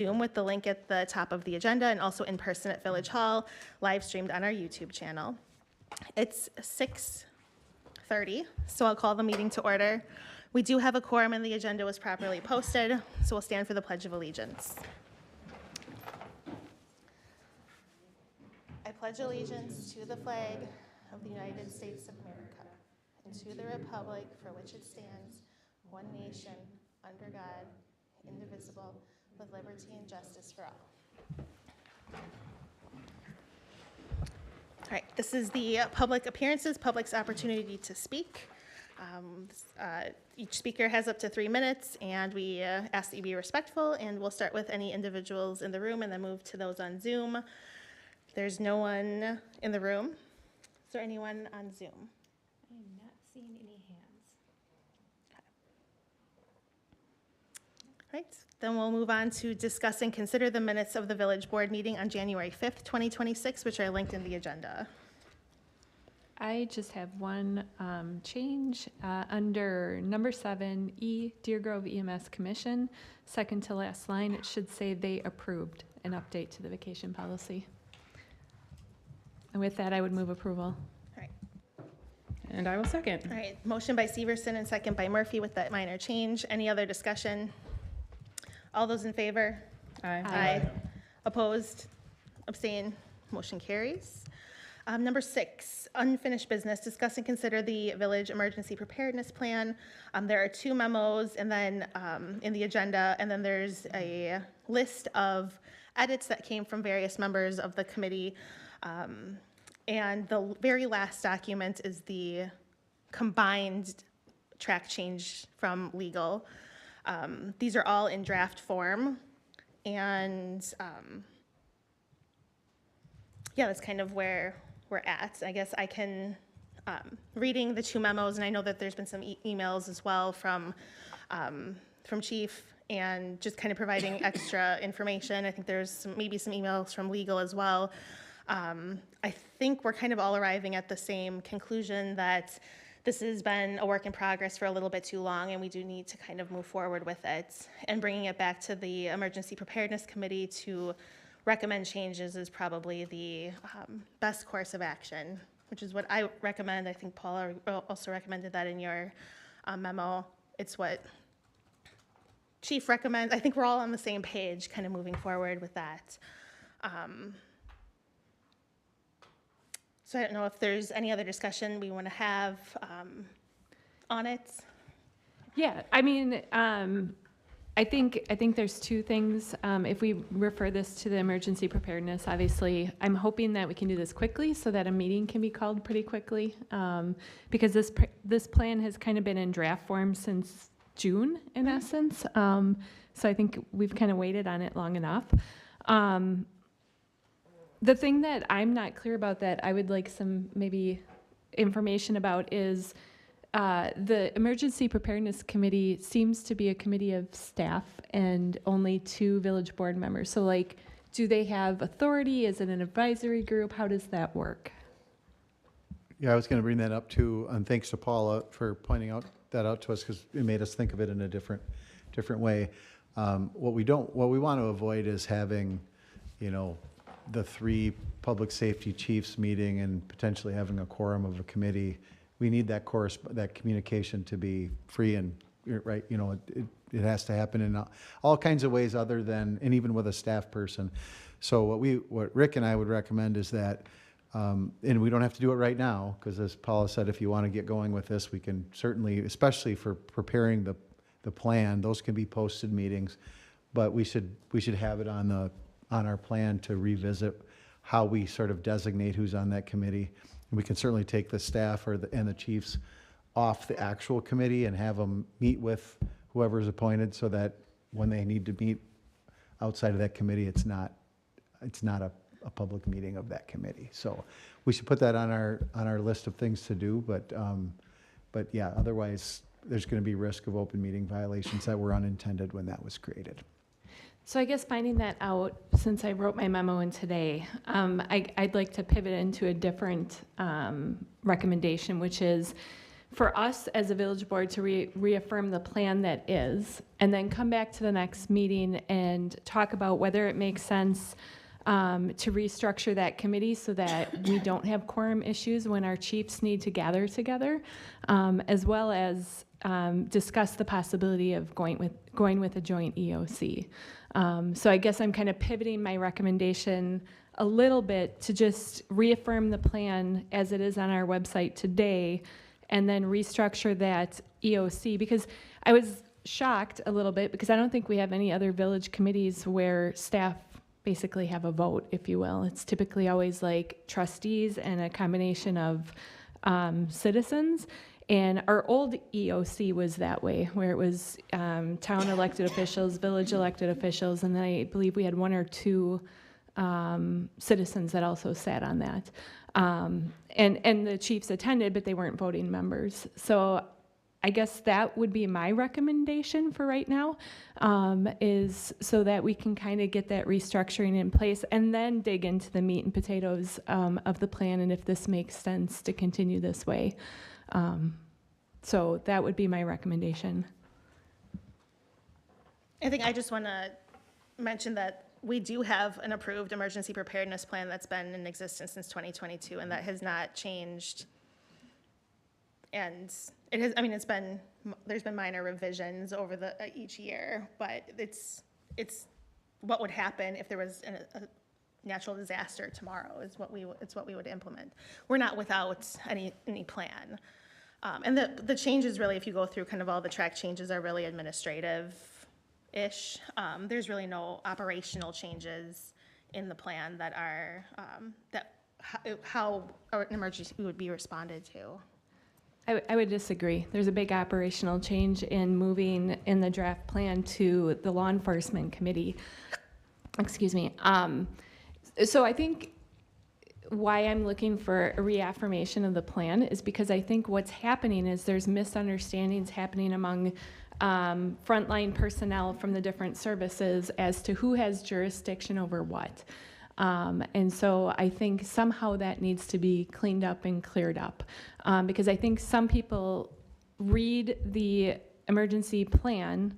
Zoom with the link at the top of the agenda, and also in person at Village Hall, live streamed on our YouTube channel. It's 6:30, so I'll call the meeting to order. We do have a quorum and the agenda was properly posted, so we'll stand for the Pledge of Allegiance. I pledge allegiance to the flag of the United States of America and to the republic for which it stands, one nation, under God, indivisible, with liberty and justice for all. All right, this is the public appearances, public's opportunity to speak. Each speaker has up to 3 minutes, and we ask that you be respectful, and we'll start with any individuals in the room and then move to those on Zoom. There's no one in the room. Is there anyone on Zoom? I am not seeing any hands. All right, then we'll move on to discuss and consider the minutes of the village board meeting on January 5th, 2026, which are linked in the agenda. I just have one change. Under number 7, Deer Grove EMS Commission, second to last line, it should say they approved an update to the vacation policy. And with that, I would move approval. All right. And I will second. All right, motion by Severson and second by Murphy with that minor change. Any other discussion? All those in favor? Aye. Aye. Opposed? Abstain? Motion carries. Number 6, unfinished business. Discuss and consider the village emergency preparedness plan. There are 2 memos and then in the agenda, and then there's a list of edits that came from various members of the committee. And the very last document is the combined track change from legal. These are all in draft form, and yeah, that's kind of where we're at. I guess I can, reading the 2 memos, and I know that there's been some emails as well from Chief, and just kind of providing extra information. I think there's maybe some emails from legal as well. I think we're kind of all arriving at the same conclusion that this has been a work in progress for a little bit too long, and we do need to kind of move forward with it. And bringing it back to the Emergency Preparedness Committee to recommend changes is probably the best course of action, which is what I recommend. I think Paul also recommended that in your memo. It's what Chief recommends. I think we're all on the same page, kind of moving forward with that. So I don't know if there's any other discussion we want to have on it. Yeah, I mean, I think there's 2 things. If we refer this to the emergency preparedness, obviously, I'm hoping that we can do this quickly so that a meeting can be called pretty quickly, because this plan has kind of been in draft form since June, in essence. So I think we've kind of waited on it long enough. The thing that I'm not clear about that I would like some maybe information about is the Emergency Preparedness Committee seems to be a committee of staff and only 2 village board members. So like, do they have authority? Is it an advisory group? How does that work? Yeah, I was going to bring that up too, and thanks to Paula for pointing that out to us, because it made us think of it in a different way. What we want to avoid is having, the 3 public safety chiefs meeting and potentially having a quorum of a committee. We need that communication to be free and right. It has to happen in all kinds of ways other than, and even with a staff person. So what Rick and I would recommend is that, and we don't have to do it right now, because as Paula said, if you want to get going with this, we can certainly, especially for preparing the plan, those can be posted meetings, but we should have it on our plan to revisit how we sort of designate who's on that committee. And we can certainly take the staff and the chiefs off the actual committee and have them meet with whoever's appointed, so that when they need to meet outside of that committee, it's not a public meeting of that committee. So we should put that on our list of things to do, but yeah, otherwise there's going to be risk of open meeting violations that were unintended when that was created. So I guess finding that out, since I wrote my memo in today, I'd like to pivot into a different recommendation, which is for us as a village board to reaffirm the plan that is, and then come back to the next meeting and talk about whether it makes sense to restructure that committee so that we don't have quorum issues when our chiefs need to gather together, as well as discuss the possibility of going with a joint EOC. So I guess I'm kind of pivoting my recommendation a little bit to just reaffirm the plan as it is on our website today, and then restructure that EOC, because I was shocked a little bit because I don't think we have any other village committees where staff basically have a vote, if you will. It's typically always like trustees and a combination of citizens. And our old EOC was that way, where it was town elected officials, village elected officials, and then I believe we had one or two citizens that also sat on that. And the chiefs attended, but they weren't voting members. So I guess that would be my recommendation for right now, is so that we can kind of get that restructuring in place and then dig into the meat and potatoes of the plan and if this makes sense to continue this way. So that would be my recommendation. I think I just want to mention that we do have an approved emergency preparedness plan that's been in existence since 2022, and that has not changed. And it has, I mean, there's been minor revisions over each year, but it's what would happen if there was a natural disaster tomorrow is what we would implement. We're not without any plan. And the changes really, if you go through kind of all the track changes, are really administrative-ish. There's really no operational changes in the plan that are, how an emergency would be responded to. I would disagree. There's a big operational change in moving in the draft plan to the law enforcement committee. Excuse me. So I think why I'm looking for a reaffirmation of the plan is because I think what's happening is there's misunderstandings happening among frontline personnel from the different services as to who has jurisdiction over what. And so I think somehow that needs to be cleaned up and cleared up, because I think some people read the emergency plan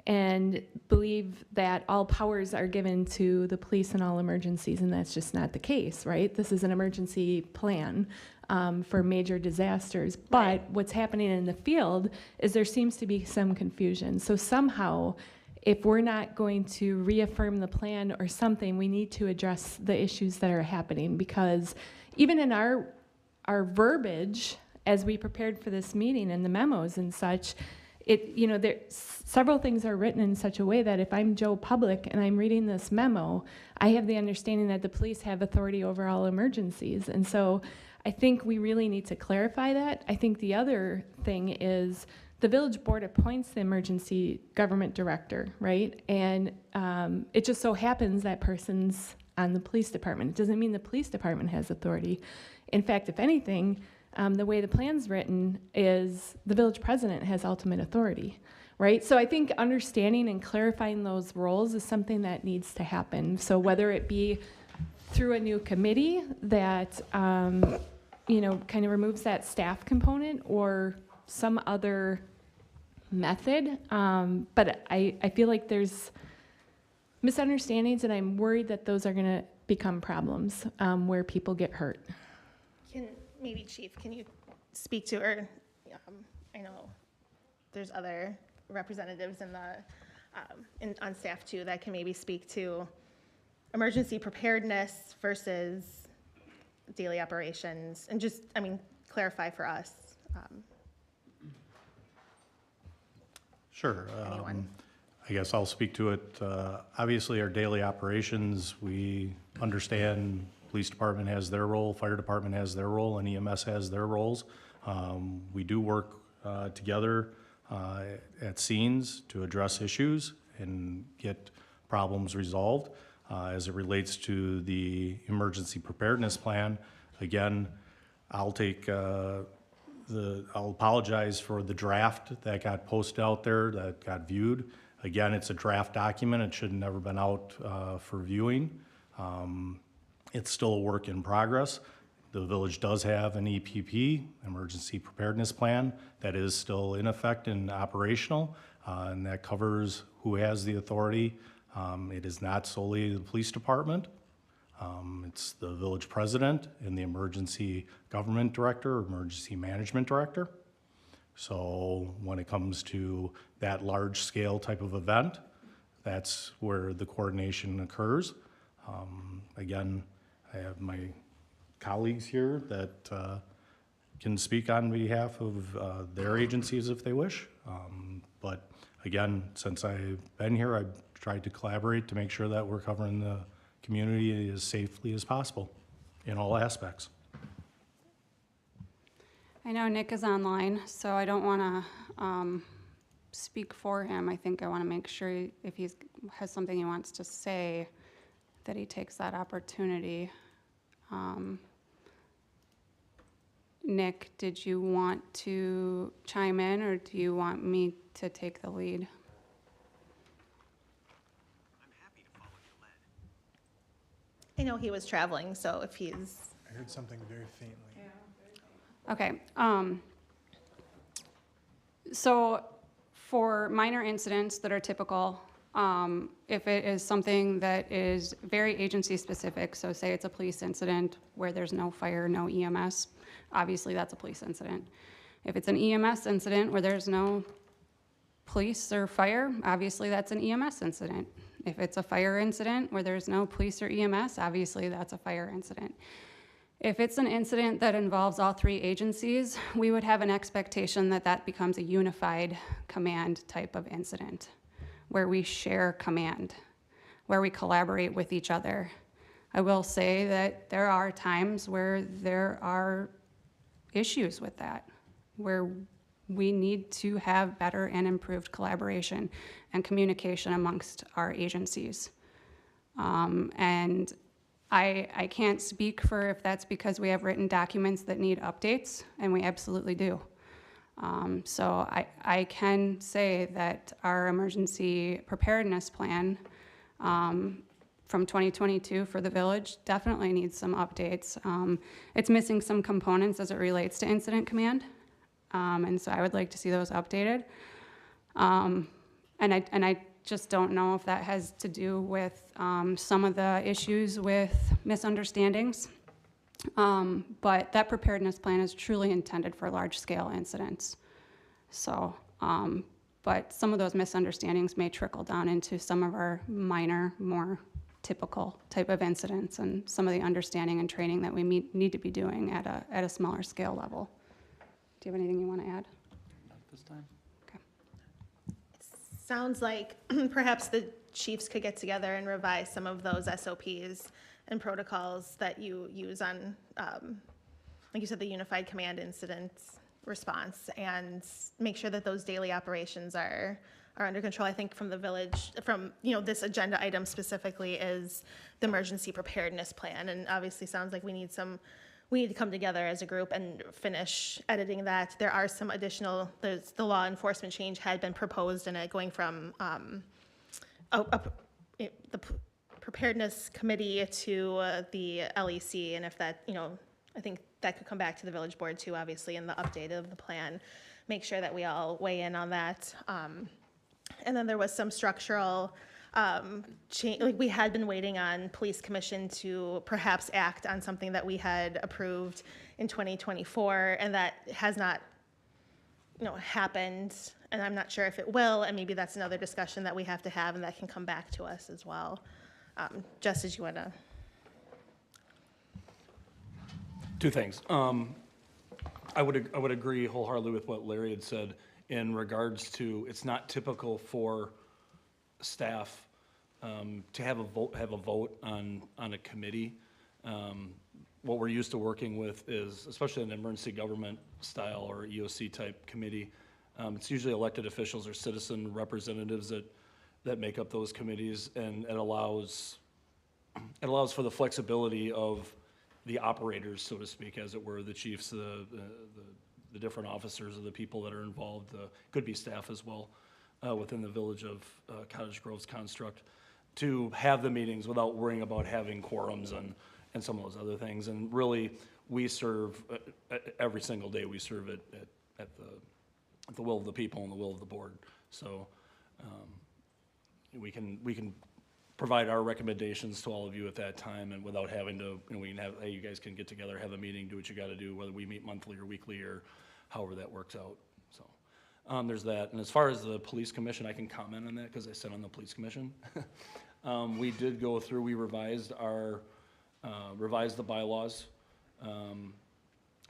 and believe that all powers are given to the police in all emergencies, and that's just not the case, right? This is an emergency plan for major disasters, but Right. What's happening in the field is there seems to be some confusion. So somehow, if we're not going to reaffirm the plan or something, we need to address the issues that are happening, because even in our verbiage as we prepared for this meeting and the memos and such, several things are written in such a way that if I'm Joe Public and I'm reading this memo, I have the understanding that the police have authority over all emergencies. And so I think we really need to clarify that. I think the other thing is the village board appoints the emergency government director, right? And it just so happens that person's on the police department. It doesn't mean the police department has authority. In fact, if anything, the way the plan's written is the village president has ultimate authority, right? So I think understanding and clarifying those roles is something that needs to happen. So whether it be through a new committee that, kind of removes that staff component or some other method, but I feel like there's misunderstandings, and I'm worried that those are going to become problems where people get hurt. Maybe Chief, can you speak to, or I know there's other representatives on staff too that can maybe speak to emergency preparedness versus daily operations, and just, clarify for us. Sure. Anyone? I guess I'll speak to it. Obviously, our daily operations, we understand police department has their role, fire department has their role, and EMS has their roles. We do work together at scenes to address issues and get problems resolved. As it relates to the emergency preparedness plan, again, I'll apologize for the draft that got posted out there, that got viewed. Again, it's a draft document. It should have never been out for viewing. It's still a work in progress. The village does have an EPP, Emergency Preparedness Plan, that is still in effect and operational, and that covers who has the authority. It is not solely the police department. It's the village president and the emergency government director, or emergency management director. So when it comes to that large scale type of event, that's where the coordination occurs. Again, I have my colleagues here that can speak on behalf of their agencies if they wish. But again, since I've been here, I've tried to collaborate to make sure that we're covering the community as safely as possible in all aspects. I know Nick is online, so I don't want to speak for him. I think I want to make sure if he has something he wants to say, that he takes that opportunity. Nick, did you want to chime in, or do you want me to take the lead? I know he was traveling, so if he's, I heard something very faintly. Okay, so for minor incidents that are typical, if it is something that is very agency specific, so say it's a police incident where there's no fire, no EMS, obviously that's a police incident. If it's an EMS incident where there's no police or fire, obviously that's an EMS incident. If it's a fire incident where there's no police or EMS, obviously that's a fire incident. If it's an incident that involves all three agencies, we would have an expectation that that becomes a unified command type of incident, where we share command, where we collaborate with each other. I will say that there are times where there are issues with that, where we need to have better and improved collaboration and communication amongst our agencies. And I can't speak for if that's because we have written documents that need updates, and we absolutely do. So I can say that our emergency preparedness plan from 2022 for the village definitely needs some updates. It's missing some components as it relates to incident command, and so I would like to see those updated. And I just don't know if that has to do with some of the issues with misunderstandings. But that preparedness plan is truly intended for large-scale incidents. So, but some of those misunderstandings may trickle down into some of our minor, more typical type of incidents, and some of the understanding and training that we need to be doing at a smaller scale level. Do you have anything you want to add? Not this time. Okay. sounds like perhaps the chiefs could get together and revise some of those SOPs and protocols that you use on, like you said, the unified command incident response, and make sure that those daily operations are under control. I think from the village, from, this agenda item specifically is the emergency preparedness plan, and obviously sounds like we need to come together as a group and finish editing that. There are some additional, the law enforcement change had been proposed in it, going from the preparedness committee to the LEC, and if that, I think that could come back to the village board too, obviously, in the update of the plan. Make sure that we all weigh in on that. And then there was some structural change, like we had been waiting on police commission to perhaps act on something that we had approved in 2024, and that has not, happened, and I'm not sure if it will, and maybe that's another discussion that we have to have, and that can come back to us as well. Just as you want to. Two things. I would agree wholeheartedly with what Larry had said in regards to, it's not typical for staff to have a vote on a committee. What we're used to working with is, especially an emergency government style or EOC type committee, it's usually elected officials or citizen representatives that make up those committees, and it allows for the flexibility of the operators, so to speak, as it were, the chiefs, the different officers, or the people that are involved, could be staff as well, within the village of Cottage Grove's construct, to have the meetings without worrying about having quorums and some of those other things. And really, we serve, every single day, we serve at the will of the people and the will of the board. So we can provide our recommendations to all of you at that time, and without having to, we can have, hey, you guys can get together, have a meeting, do what you got to do, whether we meet monthly or weekly or however that works out. So there's that. And as far as the police commission, I can comment on that because I sit on the police commission. We did go through, we revised the bylaws.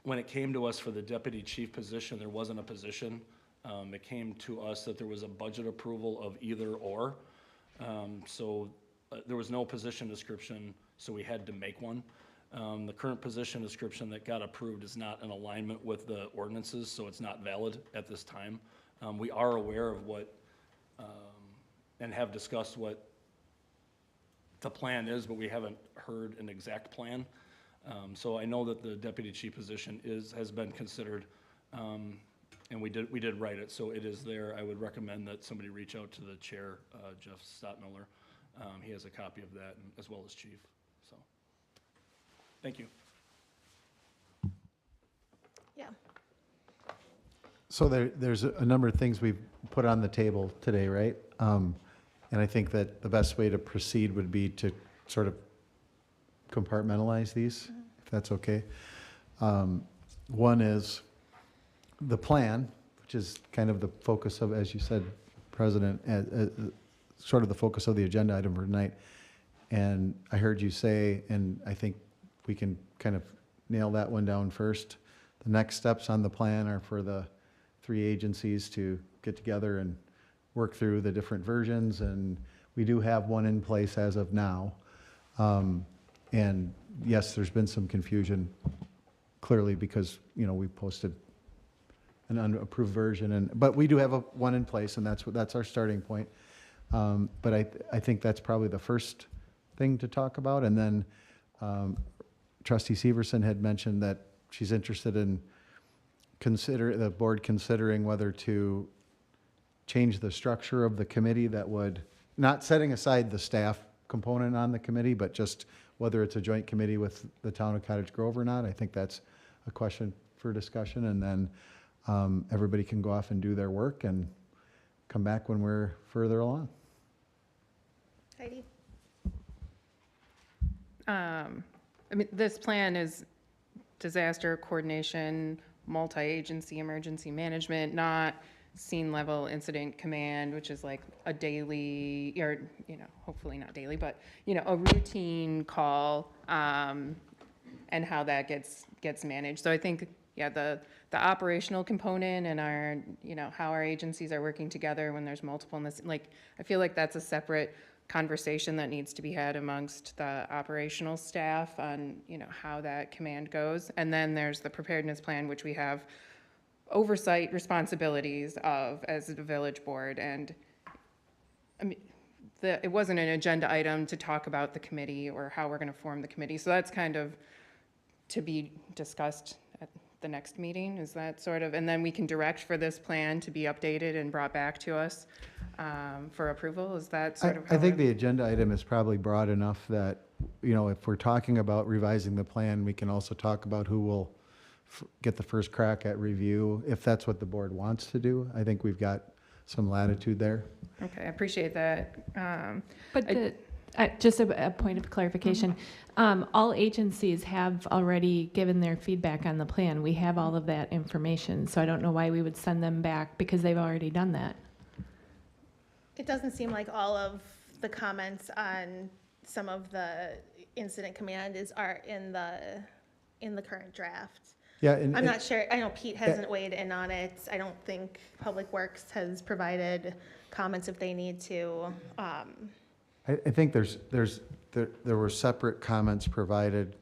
When it came to us for the deputy chief position, there wasn't a position. It came to us that there was a budget approval of either or. So there was no position description, so we had to make one. The current position description that got approved is not in alignment with the ordinances, so it's not valid at this time. We are aware of what, and have discussed what the plan is, but we haven't heard an exact plan. So I know that the deputy chief position has been considered, and we did write it, so it is there. I would recommend that somebody reach out to the chair, Jeff Stottmiller. He has a copy of that, as well as chief, so. Thank you. Yeah. So there's a number of things we've put on the table today, right? And I think that the best way to proceed would be to sort of compartmentalize these, if that's okay. One is the plan, which is kind of the focus of, as you said, President, sort of the focus of the agenda item for tonight. And I heard you say, and I think we can kind of nail that one down first. The next steps on the plan are for the 3 agencies to get together and work through the different versions, and we do have one in place as of now. And yes, there's been some confusion, clearly, because, we posted an unapproved version, but we do have one in place, and that's our starting point. But I think that's probably the first thing to talk about. And then Trustee Severson had mentioned that she's interested in the board considering whether to change the structure of the committee that would, not setting aside the staff component on the committee, but just whether it's a joint committee with the town of Cottage Grove or not. I think that's a question for discussion, and then everybody can go off and do their work and come back when we're further along. Heidi? This plan is disaster coordination, multi-agency emergency management, not scene level incident command, which is like a daily, or, hopefully not daily, but, a routine call, and how that gets managed. So I think, the operational component and our, how our agencies are working together when there's multiple, I feel like that's a separate conversation that needs to be had amongst the operational staff on, how that command goes. And then there's the preparedness plan, which we have oversight responsibilities of as the village board. And it wasn't an agenda item to talk about the committee or how we're going to form the committee. So that's kind of to be discussed at the next meeting. Is that sort of, and then we can direct for this plan to be updated and brought back to us for approval. Is that sort of how I think the agenda item is probably broad enough that, if we're talking about revising the plan, we can also talk about who will get the first crack at review, if that's what the board wants to do. I think we've got some latitude there. Okay, I appreciate that. But just a point of clarification, all agencies have already given their feedback on the plan. We have all of that information, so I don't know why we would send them back because they've already done that. It doesn't seem like all of the comments on some of the incident command are in the current draft. Yeah, I'm not sure. I know Pete hasn't weighed in on it. I don't think Public Works has provided comments if they need to. I think there were separate comments provided.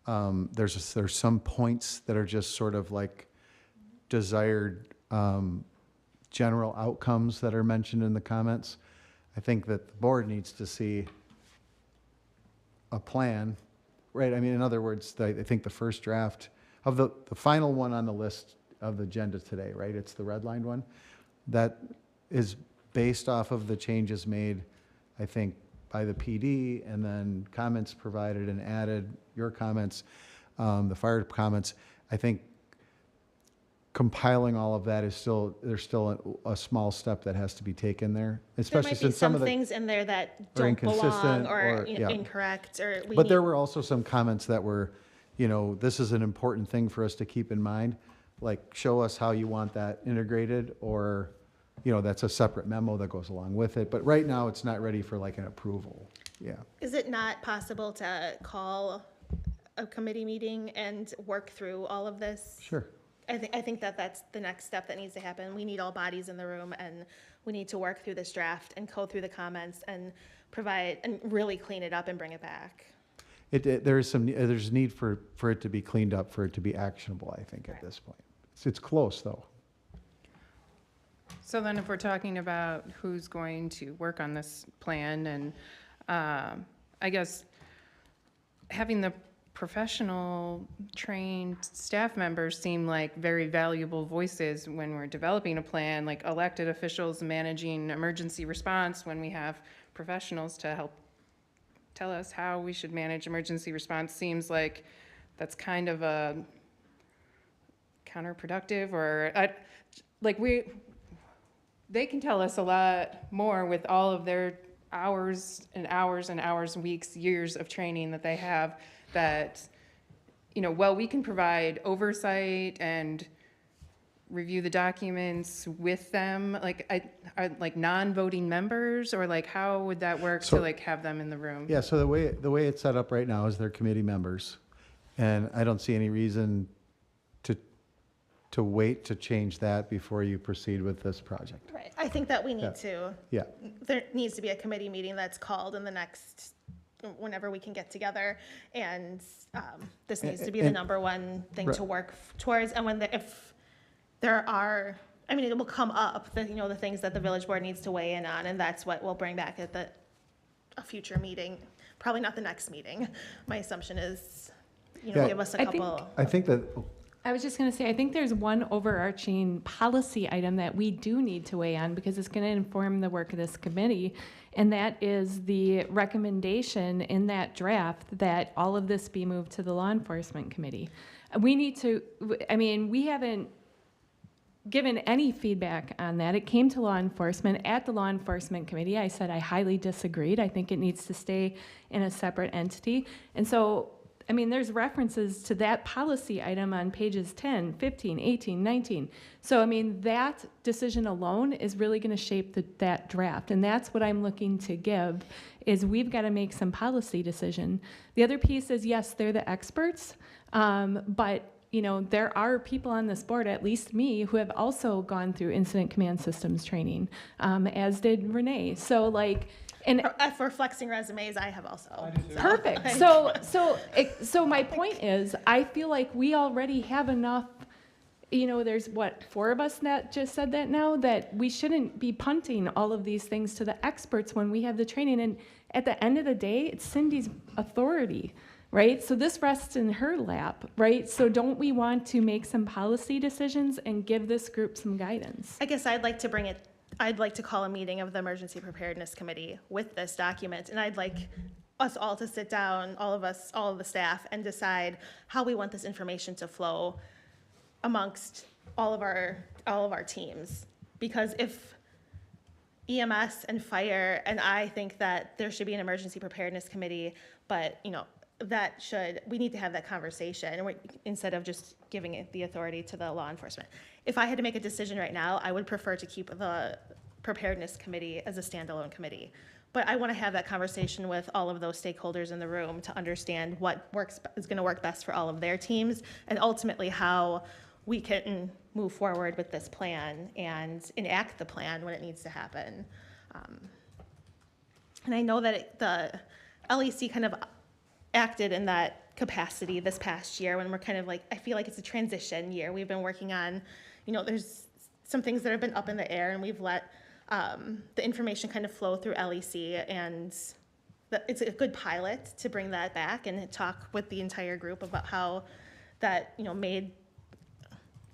There's some points that are just sort of like desired general outcomes that are mentioned in the comments. I think that the board needs to see a plan, right? I mean, in other words, I think the first draft of the final one on the list of the agenda today, right? It's the redlined one. That is based off of the changes made, I think, by the PD, and then comments provided and added, your comments, the fire comments. I think compiling all of that is still, there's still a small step that has to be taken there, There especially might be since some some of the. things in there that Or don't belong inconsistent, or or- you know, yeah. incorrect, or we But there need- were also some comments that were, this is an important thing for us to keep in mind. Like, show us how you want that integrated, or, that's a separate memo that goes along with it. But right now, it's not ready for like an approval. Yeah. Is it not possible to call a committee meeting and work through all of this? Sure. I think that that's the next step that needs to happen. We need all bodies in the room, and we need to work through this draft and go through the comments and provide, and really clean it up and bring it back. There's need for it to be cleaned up, for it to be actionable, I think, at this point. It's close, though. So then if we're talking about who's going to work on this plan, and I guess having the professional trained staff members seem like very valuable voices when we're developing a plan, like elected officials managing emergency response, when we have professionals to help tell us how we should manage emergency response, seems like that's kind of a counterproductive, or they can tell us a lot more with all of their hours and hours and hours, weeks, years of training that they have, that, while we can provide oversight and review the documents with them, are like non-voting members, or like how would that work So- to like have them in the room? Yeah, so the way it's set up right now is they're committee members. And I don't see any reason to wait to change that before you proceed with this project. Right. I think that we Yeah. need to, Yeah. there needs to be a committee meeting that's called in the next, whenever we can get together. And this needs to be the And- number one thing Right. to work towards. And if there are, it will come up, the things that the village board needs to weigh in on, and that's what we'll bring back at a future meeting. Probably not the next meeting. My assumption is, Yeah. give us a I think- couple. I think that, I was just going to say, I think there's one overarching policy item that we do need to weigh on, because it's going to inform the work of this committee, and that is the recommendation in that draft that all of this be moved to the law enforcement committee. We need to, we haven't given any feedback on that. It came to law enforcement. At the law enforcement committee, I said I highly disagreed. I think it needs to stay in a separate entity. And so, there's references to that policy item on pages 10, 15, 18, 19. So, that decision alone is really going to shape that draft. And that's what I'm looking to give, is we've got to make some policy decision. The other piece is, yes, they're the experts, but there are people on this board, at least me, who have also gone through incident command systems training, as did Renee. So and For flexing resumes, I have also. perfect. So my point is, I feel like we already have enough. There's 4 of us that just said that now, that we shouldn't be punting all of these things to the experts when we have the training. And at the end of the day, it's Cindy's authority, right? So this rests in her lap, right? So don't we want to make some policy decisions and give this group some guidance? I guess I'd like to call a meeting of the Emergency Preparedness Committee with this document, and I'd like us all to sit down, all of the staff, and decide how we want this information to flow amongst all of our teams. Because if EMS and fire, and I think that there should be an Emergency Preparedness Committee, but, we need to have that conversation instead of just giving it the authority to the law enforcement. If I had to make a decision right now, I would prefer to keep the preparedness committee as a standalone committee. But I want to have that conversation with all of those stakeholders in the room to understand what is going to work best for all of their teams, and ultimately how we can move forward with this plan and enact the plan when it needs to happen. And I know that the LEC kind of acted in that capacity this past year, when we're kind of I feel like it's a transition year. We've been working on, there's some things that have been up in the air, and we've let the information kind of flow through LEC, and it's a good pilot to bring that back and talk with the entire group about how that, made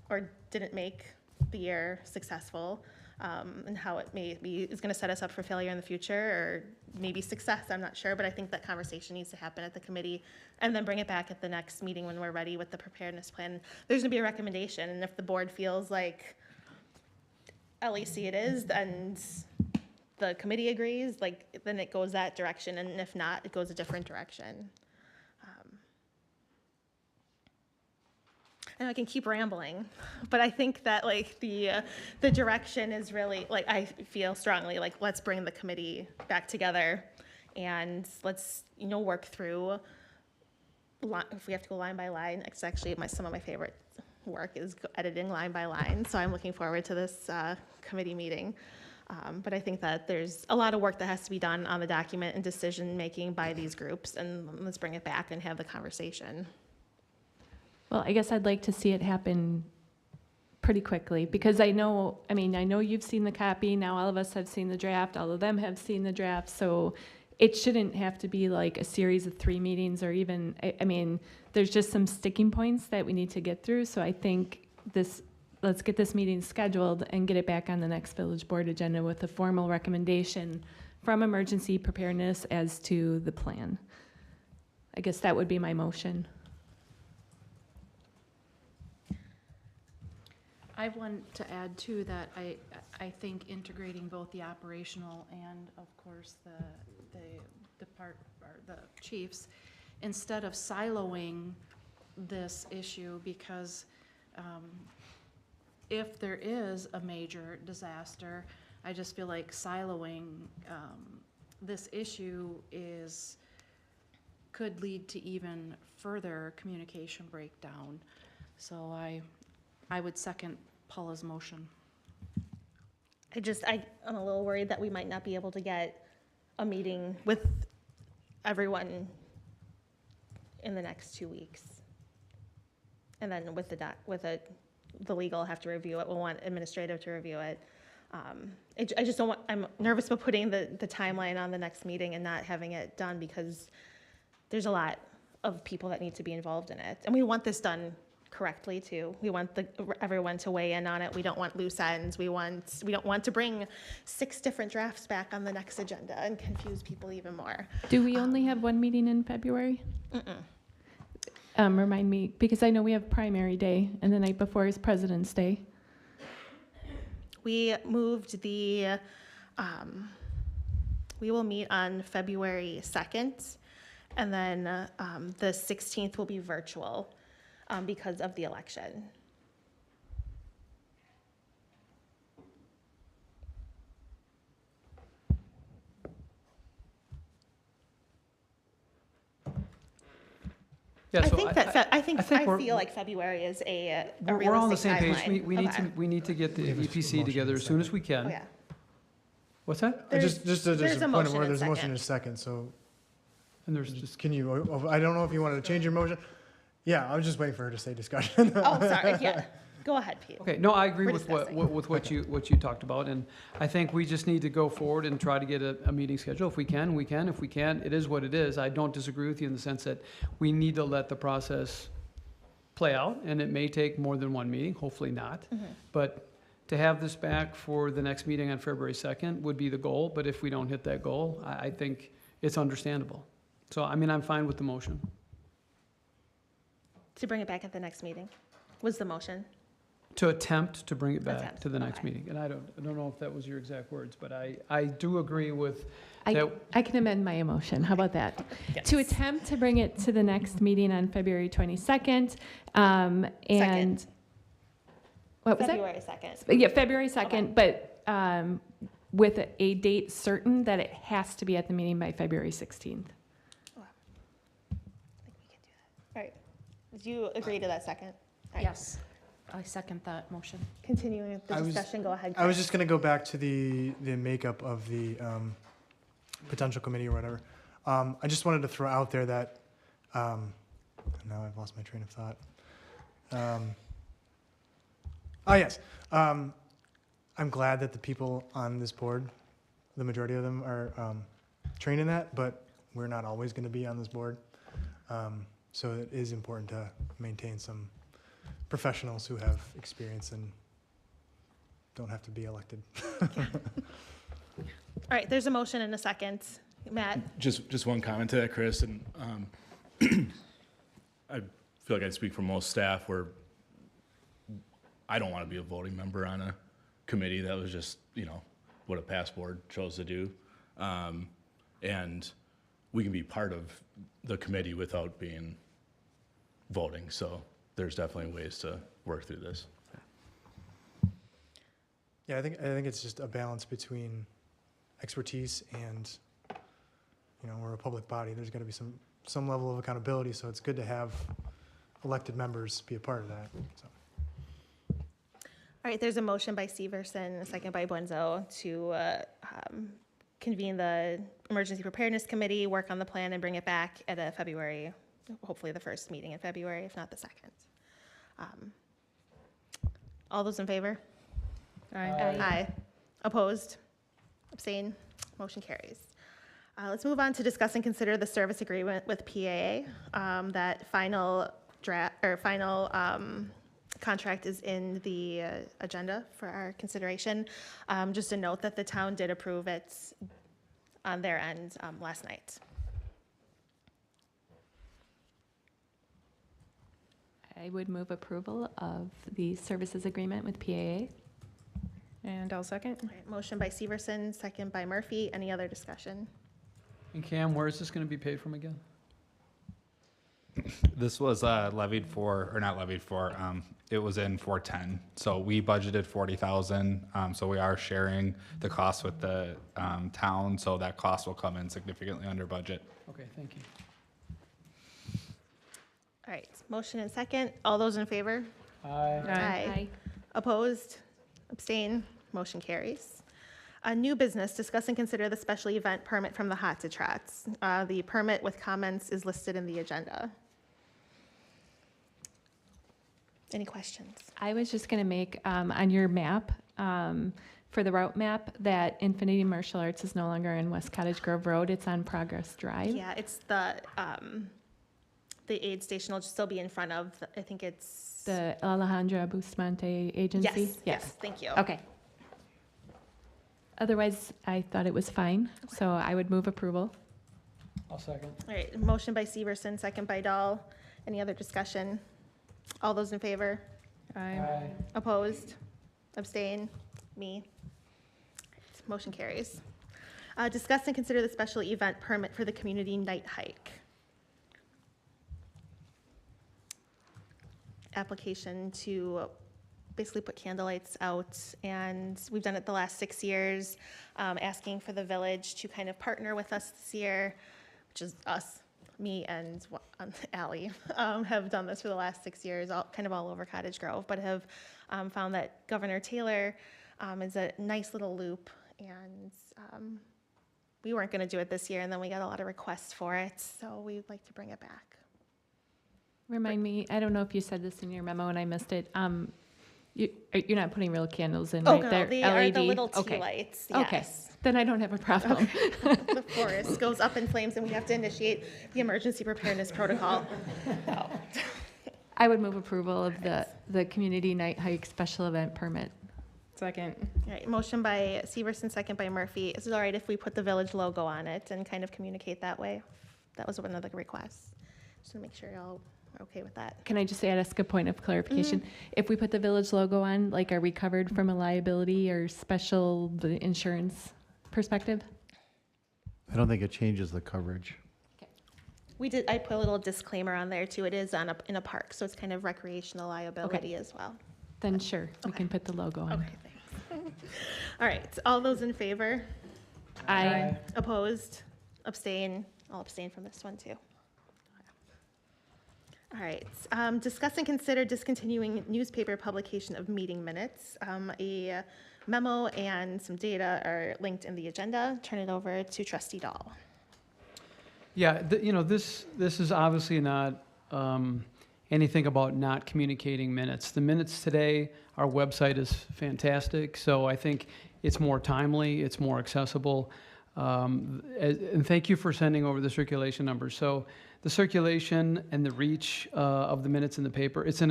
or didn't make the year successful. and how it maybe is going to set us up for failure in the future or maybe success. I'm not sure, but I think that conversation needs to happen at the committee and then bring it back at the next meeting when we're ready with the preparedness plan. There's going to be a recommendation, and if the board feels like LEC it is, and the committee agrees, like, then it goes that direction, and if not, it goes a different direction. And I can keep rambling, but I think that like the direction is really, like, I feel strongly like, let's bring the committee back together and let's, work through, if we have to go line by line. It's actually some of my favorite work is editing line by line. So I'm looking forward to this committee meeting. But I think that there's a lot of work that has to be done on the document and decision-making by these groups, and let's bring it back and have the conversation. Well, I guess I'd like to see it happen pretty quickly, because I know you've seen the copy, now all of us have seen the draft, all of them have seen the draft, so it shouldn't have to be like a series of 3 meetings or even, there's just some sticking points that we need to get through, so I think let's get this meeting scheduled and get it back on the next village board agenda with a formal recommendation from emergency preparedness as to the plan. I guess that would be my motion. I want to add too that I think integrating both the operational and of course the chiefs, instead of siloing this issue, because if there is a major disaster, I just feel like siloing this issue could lead to even further communication breakdown. So I would second Paula's motion. I'm a little worried that we might not be able to get a meeting with everyone in the next 2 weeks. And then with the legal have to review it, we'll want administrative to review it. I just don't want, I'm nervous about putting the timeline on the next meeting and not having it done, because there's a lot of people that need to be involved in it. And we want this done correctly too. We want everyone to weigh in on it. We don't want loose ends. We don't want to bring 6 different drafts back on the next agenda and confuse people even more. Do we only have one meeting in February? Remind me, because I know we have primary day and the night before is President's Day. We moved we will meet on February 2nd, and then the 16th will be virtual because of the election. Yeah, I so think I feel like February is a we're all on the same realistic page. timeline. We need to get the EPC together as soon as we Oh, can. yeah. What's that? There's Just a a point of motion order, and there's a motion second. and a second, so And there's just, can you, I don't know if you wanted to change your motion. Yeah, I was just waiting for her to say discussion. Oh, sorry, yeah. Go ahead, Pete. okay, no, I agree We're with discussing. what you talked about, and I think we just need to go forward and try to get a meeting schedule. If we can, we can. If we can't, it is what it is. I don't disagree with you in the sense that we need to let the process play out, and it may take more than one meeting, hopefully not. But to have this back for the next meeting on February 2nd would be the goal, but if we don't hit that goal, I think it's understandable. So, I'm fine with the motion. To bring it back at the next meeting was the motion. To attempt to bring it back Attempt, to the next okay. meeting. And I don't know if that was your exact words, but I do agree with I that. can amend my emotion. How about that? To attempt to bring it to the next meeting on February 22nd. And Second. what was February 2nd. Yeah, February 2nd, but with a date certain that it has to be at the meeting by February 16th. I think we can do that. All right. Do you agree to that second? All right. Yes, I second that motion. Continuing the I was- discussion, go ahead. I was Chris. just gonna go back to the makeup of the potential committee or whatever. I just wanted to throw out there that, now I've lost my train of thought. Yes, I'm glad that the people on this board, the majority of them are trained in that, but we're not always gonna be on this board. So it is important to maintain some professionals who have experience in don't have to be elected. All right, there's a motion and a second. Matt? Just one comment to that, Chris, and I feel like I speak for most staff where I don't want to be a voting member on a committee. That was just, what a past board chose to do. And we can be part of the committee without being voting, so there's definitely ways to work through this. Yeah, I think it's just a balance between expertise and, we're a public body. There's got to be some level of accountability, so it's good to have elected members be a part of that. So. All right, there's a motion by Severson, a second by Buenzo to convene the Emergency Preparedness Committee, work on the plan, and bring it back at a February, hopefully the first meeting in February, if not the second. All those in favor? Aye. Opposed? Abstain? Motion carries. Let's move on to discuss and consider the service agreement with PAA. That final contract is in the agenda for our consideration. Just a note that the town did approve it on their end last night. I would move approval of the services agreement with PAA. And I'll second. All right, motion by Severson, second by Murphy. Any other discussion? And Cam, where is this going to be paid from again? This was levied for, or not levied for, it was in 410. So we budgeted 40,000. So we are sharing the cost with the town. So that cost will come in significantly under budget. Okay, thank you. All right, motion and second. All those in favor? Aye. Opposed? Abstain? Motion carries. New business, discuss and consider the special event permit from the Hot to Trots. The permit with comments is listed in the agenda. Any questions? I was just going to make on your map, for the route map, that Infinity Martial Arts is no longer in West Cottage Grove Road. It's on Progress Drive. Yeah, it's the aid station will still be in front of, I think it's. The Alejandra Bustamante Agency? Yes, thank you. Okay. Otherwise, I thought it was fine, so I would move approval. I'll second. All right, motion by Severson, second by Dahl. Any other discussion? All those in favor? Aye. Opposed? Abstain? Me? Motion carries. Discuss and consider the special event permit for the community night hike. Application to basically put candlelights out, and we've done it the last 6 years, asking for the village to kind of partner with us this year, which is us, me and Allie, have done this for the last 6 years, kind of all over Cottage Grove, but have found that Governor Taylor is a nice little loop, and we weren't going to do it this year, and then we got a lot of requests for it, so we'd like to bring it back. Remind me, I don't know if you said this in your memo and I missed it. You're not putting real candles in, right? No, They're they are the LED? little tea Okay. lights, Okay, yes. then I don't have a problem. The forest goes up in flames, and we have to initiate the emergency preparedness protocol. I would move approval of the community night hike special event permit. Second. All right, motion by Severson, second by Murphy. Is it all right if we put the village logo on it and kind of communicate that way? That was one of the requests. Just to make sure y'all are okay with that. Can I just ask a point of clarification? If we put the village logo on, like, are we covered from a liability or special the insurance perspective? I don't think it changes the coverage. I put a little disclaimer on there too. It is in a park, so it's kind of recreational liability as well. Then sure, we Okay. can put the logo on. Okay, thanks. All right, all those in favor? Aye. Opposed? Abstain? I'll abstain from this one too. All right, discuss and consider discontinuing newspaper publication of meeting minutes. A memo and some data are linked in the agenda. Turn it over to Trustee Dahl. Yeah, this is obviously not anything about not communicating minutes. The minutes today, our website is fantastic, so I think it's more timely, it's more accessible. And thank you for sending over the circulation numbers. So the circulation and the reach of the minutes in the paper, it's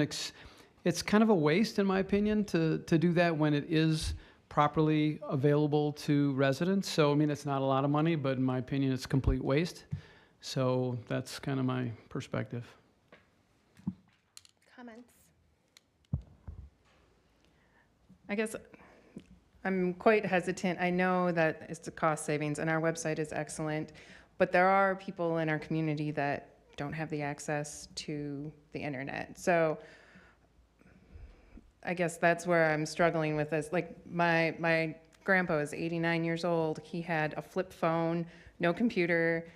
it's kind of a waste, in my opinion, to do that when it is properly available to residents. So, I mean, it's not a lot of money, but in my opinion, it's complete waste. So that's kind of my perspective. Comments? I guess I'm quite hesitant. I know that it's a cost savings and our website is excellent, but there are people in our community that don't have the access to the internet. So I guess that's where I'm struggling with this. Like my grandpa is 89 years old. He had a flip phone, no computer.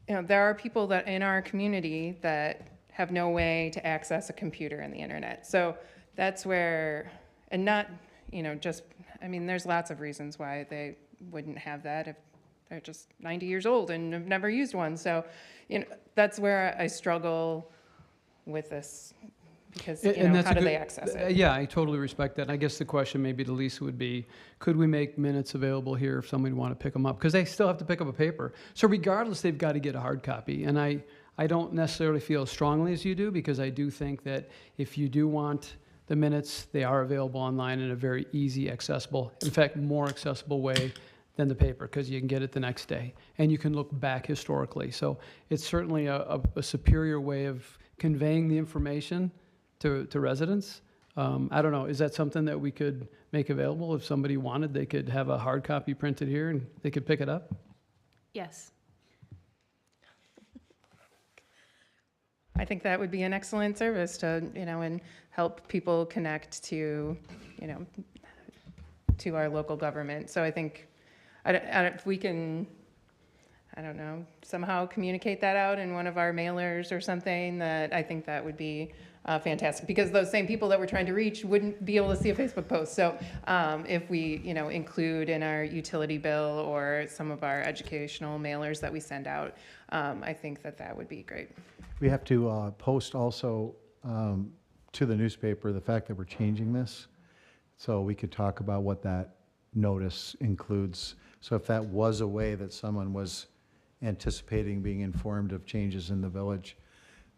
You know, there are people that in our community that have no way to access a computer and the internet. So that's where, and not, you know, just, I mean, there's lots of reasons why they wouldn't have that if they're just 90 years old and have never used one. So, you know, that's where I struggle with this. Because, you know, that's how a do good- they access it? Yeah, I totally respect that. I guess the question maybe to Lisa would be, could we make minutes available here if somebody want to pick them up? Because they still have to pick up a paper. So regardless, they've got to get a hard copy. And I don't necessarily feel as strongly as you do, because I do think that if you do want the minutes, they are available online in a very easy, accessible, in fact, more accessible way than the paper, because you can get it the next day. And you can look back historically. So it's certainly a superior way of conveying the information to residents. I don't know, is that something that we could make available? If somebody wanted, they could have a hard copy printed here and they could pick it up? Yes. I think that would be an excellent service to, you know, and help people connect to, you know, to our local government. So I think, if we can, I don't know, somehow communicate that out in one of our mailers or something, that I think that would be fantastic, because those same people that we're trying to reach wouldn't be able to see a Facebook post. So if we, you know, include in our utility bill or some of our educational mailers that we send out, I think that that would be great. We have to post also to the newspaper the fact that we're changing this. So we could talk about what that notice includes. So if that was a way that someone was anticipating being informed of changes in the village,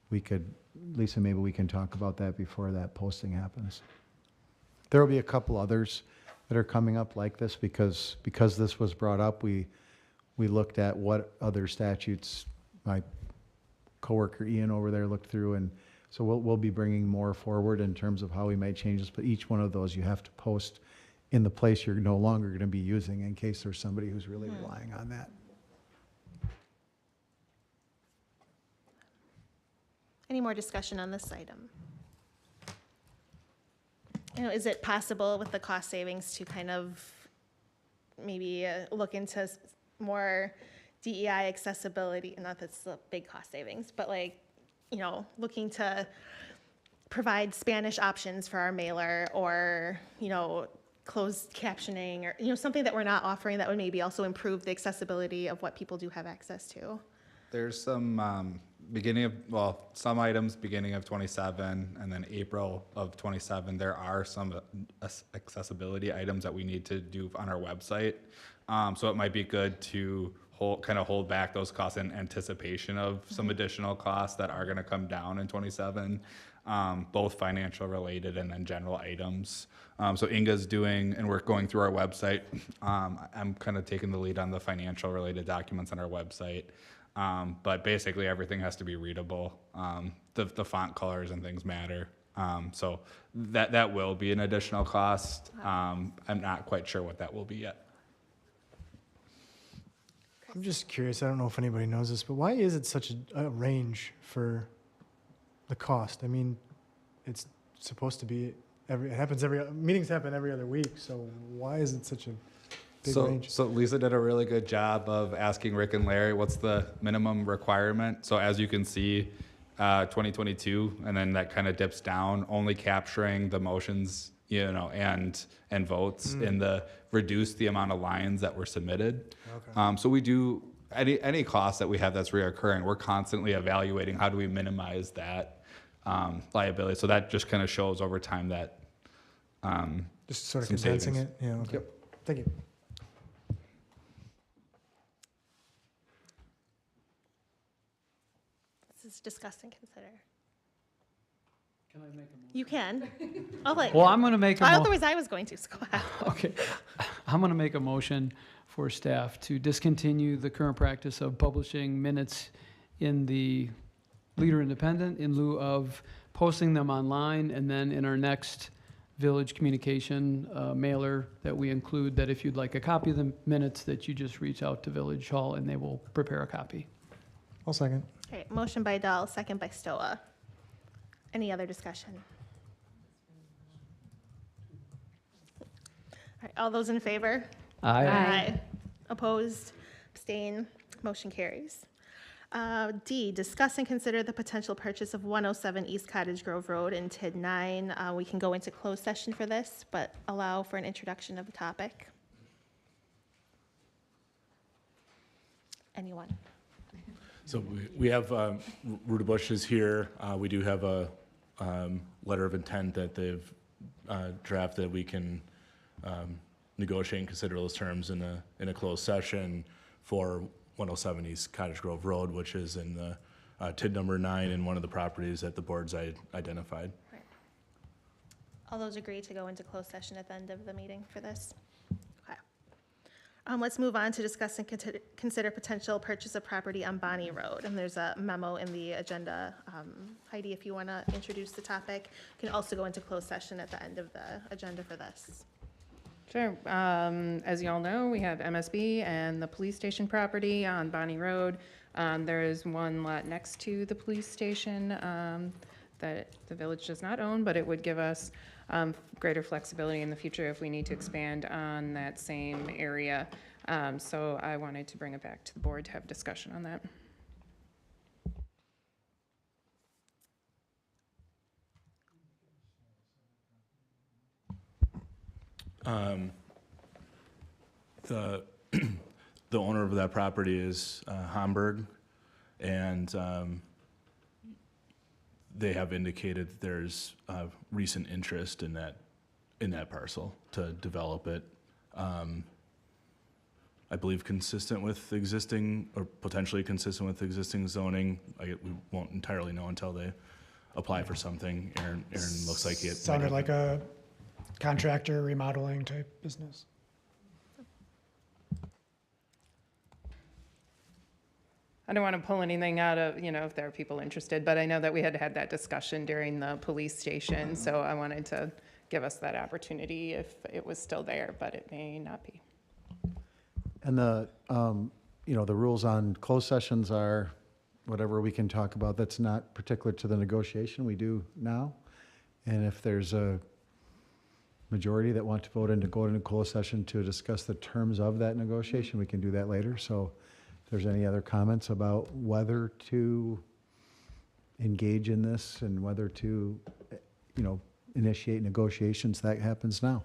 we could, Lisa, maybe we can talk about that before that posting happens. There will be a couple others that are coming up like this, because this was brought up, we looked at what other statutes my coworker Ian over there looked through, and so we'll be bringing more forward in terms of how we might change this, but each one of those you have to post in the place you're no longer going to be using, in case there's somebody who's really relying on that. Any more discussion on this item? You know, is it possible with the cost savings to kind of maybe look into more DEI accessibility? Not that it's a big cost savings, but like, you know, looking to provide Spanish options for our mailer, or, you know, closed captioning, or, you know, something that we're not offering that would maybe also improve the accessibility of what people do have access to. There's some some items beginning of 27 and then April of 27. There are some accessibility items that we need to do on our website. So it might be good to hold back those costs in anticipation of some additional costs that are going to come down in 27, both financial related and then general items. So Inga's doing, and we're going through our website. I'm kind of taking the lead on the financial related documents on our website. But basically everything has to be readable. The font colors and things matter. So that will be an additional cost. I'm not quite sure what that will be yet. I'm just curious, I don't know if anybody knows this, but why is it such a range for the cost? I mean, it's supposed to be meetings happen every other week, so why is it such a big range? So Lisa did a really good job of asking Rick and Larry, what's the minimum requirement? So as you can see, 2022, and then that kind of dips down, only capturing the motions, you know, and votes in the reduce the amount of lines that were submitted. Okay. So we do any cost that we have that's reoccurring, we're constantly evaluating how do we minimize that liability. So that just kind of shows over time that Just sort of some condensing savings. it? Yeah, okay. Yep. Thank you. This is discuss and consider. Can I make a motion? You can. I'll let Well, I'm going to make a otherwise I was going to, so go ahead. Okay. I'm going to make a motion for staff to discontinue the current practice of publishing minutes in the Leader Independent in lieu of posting them online, and then in our next village communication mailer that we include that if you'd like a copy of the minutes, that you just reach out to Village Hall and they will prepare a copy. I'll second. All right, motion by Dahl, second by Stoa. Any other discussion? All right, all those in favor? Aye. Opposed? Abstain? Motion carries. D, discuss and consider the potential purchase of 107 East Cottage Grove Road in TID 9. We can go into closed session for this, but allow for an introduction of the topic. Anyone? So we have, Ruta Bush is here. We do have a letter of intent that they've drafted. We can negotiate and consider those terms in a closed session for 107 East Cottage Grove Road, which is in the TID number 9 in one of the properties that the board's identified. Right. All those agree to go into closed session at the end of the meeting for this? Okay. Let's move on to discuss and consider potential purchase of property on Bonnie Road. And there's a memo in the agenda. Heidi, if you want to introduce the topic, you can also go into closed session at the end of the agenda for this. Sure. As you all know, we have MSB and the police station property on Bonnie Road. There is one lot next to the police station that the village does not own, but it would give us greater flexibility in the future if we need to expand on that same area. So I wanted to bring it back to the board to have discussion on that. The owner of that property is Hamburg, and they have indicated that there's recent interest in that parcel to develop it. I believe consistent with existing, or potentially consistent with existing zoning. We won't entirely know until they apply for something. Aaron looks like it Sounded like a contractor remodeling type business. I don't want to pull anything out of, if there are people interested, but I know that we had had that discussion during the police station, so I wanted to give us that opportunity if it was still there, but it may not be. And the rules on closed sessions are whatever we can talk about that's not particular to the negotiation, we do now. And if there's a majority that want to go into closed session to discuss the terms of that negotiation, we can do that later. So if there's any other comments about whether to engage in this and whether to, initiate negotiations, that happens now.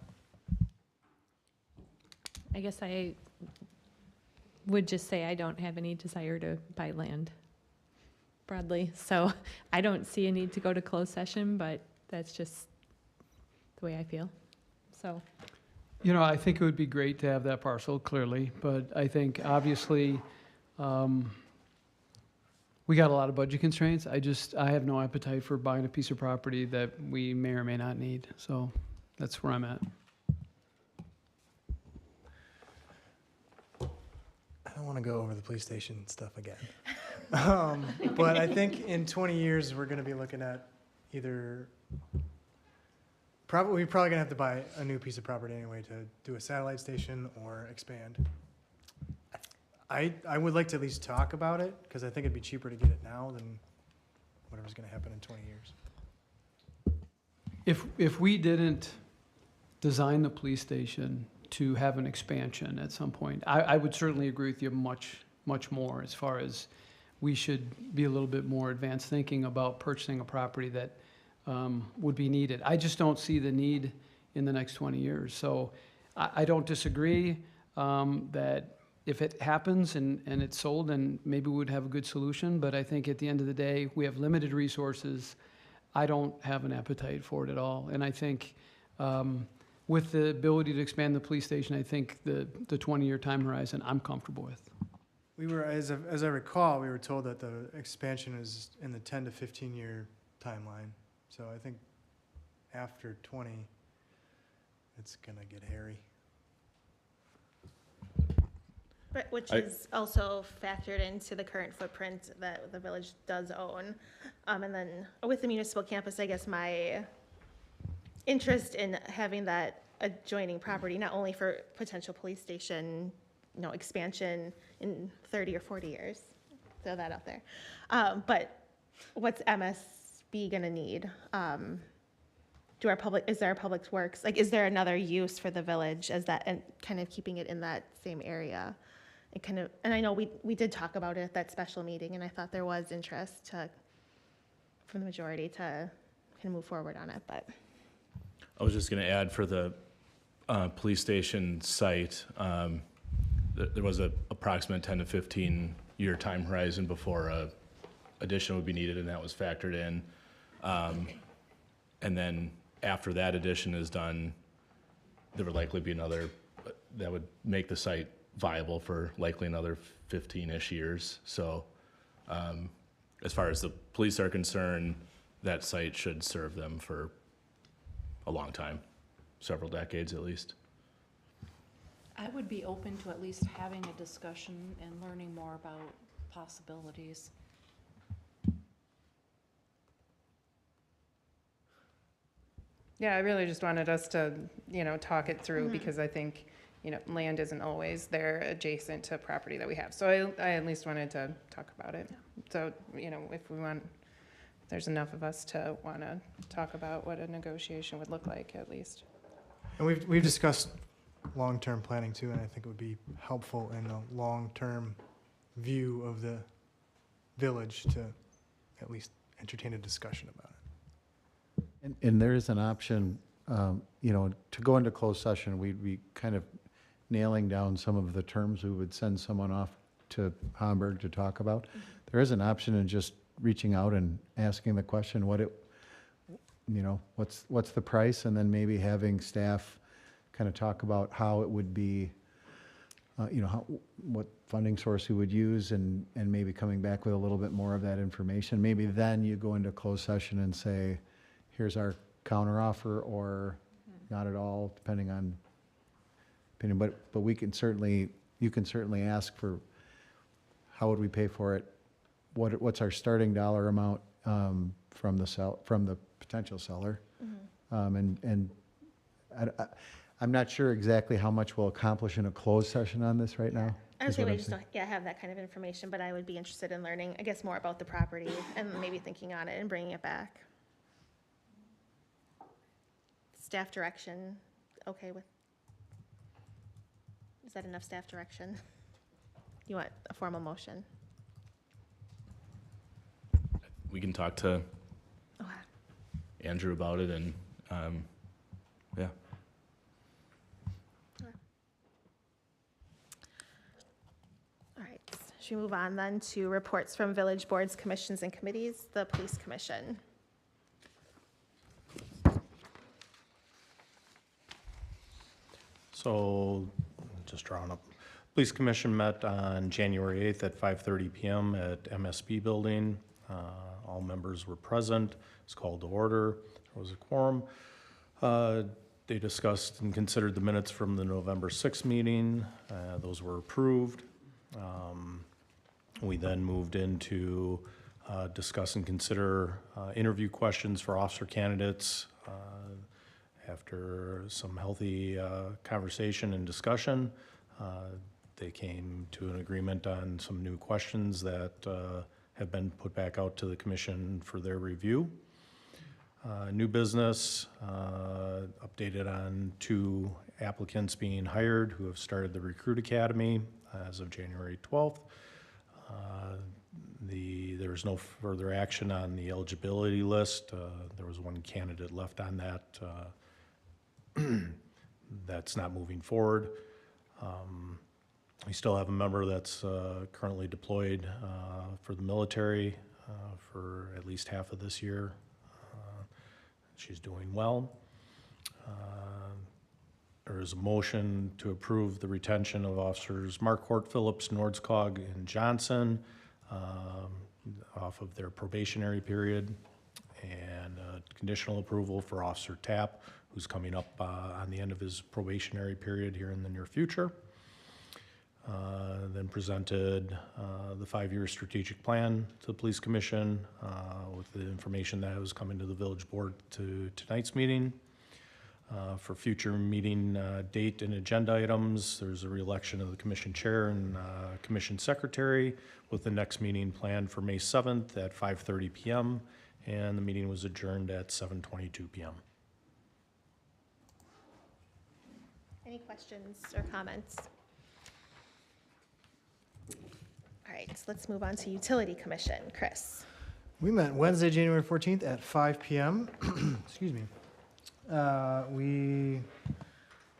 I guess I would just say I don't have any desire to buy land broadly. So I don't see a need to go to closed session, but that's just the way I feel. So. I think it would be great to have that parcel, clearly, but I think obviously we got a lot of budget constraints. I have no appetite for buying a piece of property that we may or may not need. So that's where I'm at. I don't want to go over the police station stuff again. But I think in 20 years, we're going to be looking at we're probably going to have to buy a new piece of property anyway to do a satellite station or expand. I would like to at least talk about it because I think it'd be cheaper to get it now than whatever's going to happen in 20 years. If we didn't design the police station to have an expansion at some point, I would certainly agree with you much more as far as we should be a little bit more advanced thinking about purchasing a property that would be needed. I just don't see the need in the next 20 years. So I don't disagree that if it happens and it's sold, then maybe we would have a good solution. But I think at the end of the day, we have limited resources. I don't have an appetite for it at all. And I think with the ability to expand the police station, I think the 20-year time horizon, I'm comfortable with. We were, as I recall, we were told that the expansion is in the 10 to 15 year timeline. So I think after 20, it's gonna get hairy. But which is also factored into the current footprint that the village does own. And then with the municipal campus, I guess my interest in having that adjoining property, not only for potential police station, expansion in 30 or 40 years, throw that out there. But what's MSB gonna need? Is there a public works, is there another use for the village as that, and kind of keeping it in that same area? And I know we did talk about it at that special meeting, and I thought there was interest from the majority to kind of move forward on it, but. I was just going to add for the police station site, there was a approximate 10 to 15 year time horizon before a addition would be needed, and that was factored in. And then after that addition is done, there would likely be another, that would make the site viable for likely another 15-ish years. So as far as the police are concerned, that site should serve them for a long time, several decades at least. I would be open to at least having a discussion and learning more about possibilities. Yeah, I really just wanted us to, talk it through because I think, land isn't always there adjacent to property that we have. So I at least wanted to talk about it. So, if there's enough of us to want to talk about what a negotiation would look like at least. And we've discussed long-term planning too, and I think it would be helpful in a long-term view of the village to at least entertain a discussion about it. And there is an option, to go into closed session, we'd be kind of nailing down some of the terms we would send someone off to Hamburg to talk about. There is an option in just reaching out and asking the question, what's the price? And then maybe having staff kind of talk about how it would be, what funding source we would use, and maybe coming back with a little bit more of that information. Maybe then you go into closed session and say, here's our counteroffer, or not at all, depending on opinion. But you can certainly ask for, how would we pay for it? What's our starting dollar amount from the potential seller? And I'm not sure exactly how much we'll accomplish in a closed session on this right now. I would is say what we I'm just saying. don't, have that kind of information, but I would be interested in learning, I guess, more about the property and maybe thinking on it and bringing it back. Staff direction, okay with? Is that enough staff direction? You want a formal motion? We can talk to Okay. Andrew about it, and yeah. All right, should we move on then to reports from village boards, commissions, and committees? The police commission. So, just drawing up. Police Commission met on January 8th at 5:30 PM at MSB Building. All members were present. It's called to order. There was a quorum. They discussed and considered the minutes from the November 6th meeting. Those were approved. We then moved into discuss and consider interview questions for officer candidates. After some healthy conversation and discussion, they came to an agreement on some new questions that have been put back out to the commission for their review. New business, updated on 2 applicants being hired who have started the Recruit Academy as of January 12th. There was no further action on the eligibility list. There was 1 candidate left on that. That's not moving forward. We still have a member that's currently deployed for the military for at least half of this year. She's doing well. There is a motion to approve the retention of officers Marquardt, Phillips, Nordskog, and Johnson off of their probationary period, and conditional approval for Officer Tapp, who's coming up on the end of his probationary period here in the near future. Then presented the 5-year strategic plan to the Police Commission with the information that was coming to the village board to tonight's meeting. For future meeting date and agenda items, there's a reelection of the commission chair and commission secretary with the next meeting planned for May 7th at 5:30 PM, and the meeting was adjourned at 7:22 PM. Any questions or comments? All right, so let's move on to Utility Commission. Chris. We met Wednesday, January 14th at 5 PM. Excuse me. We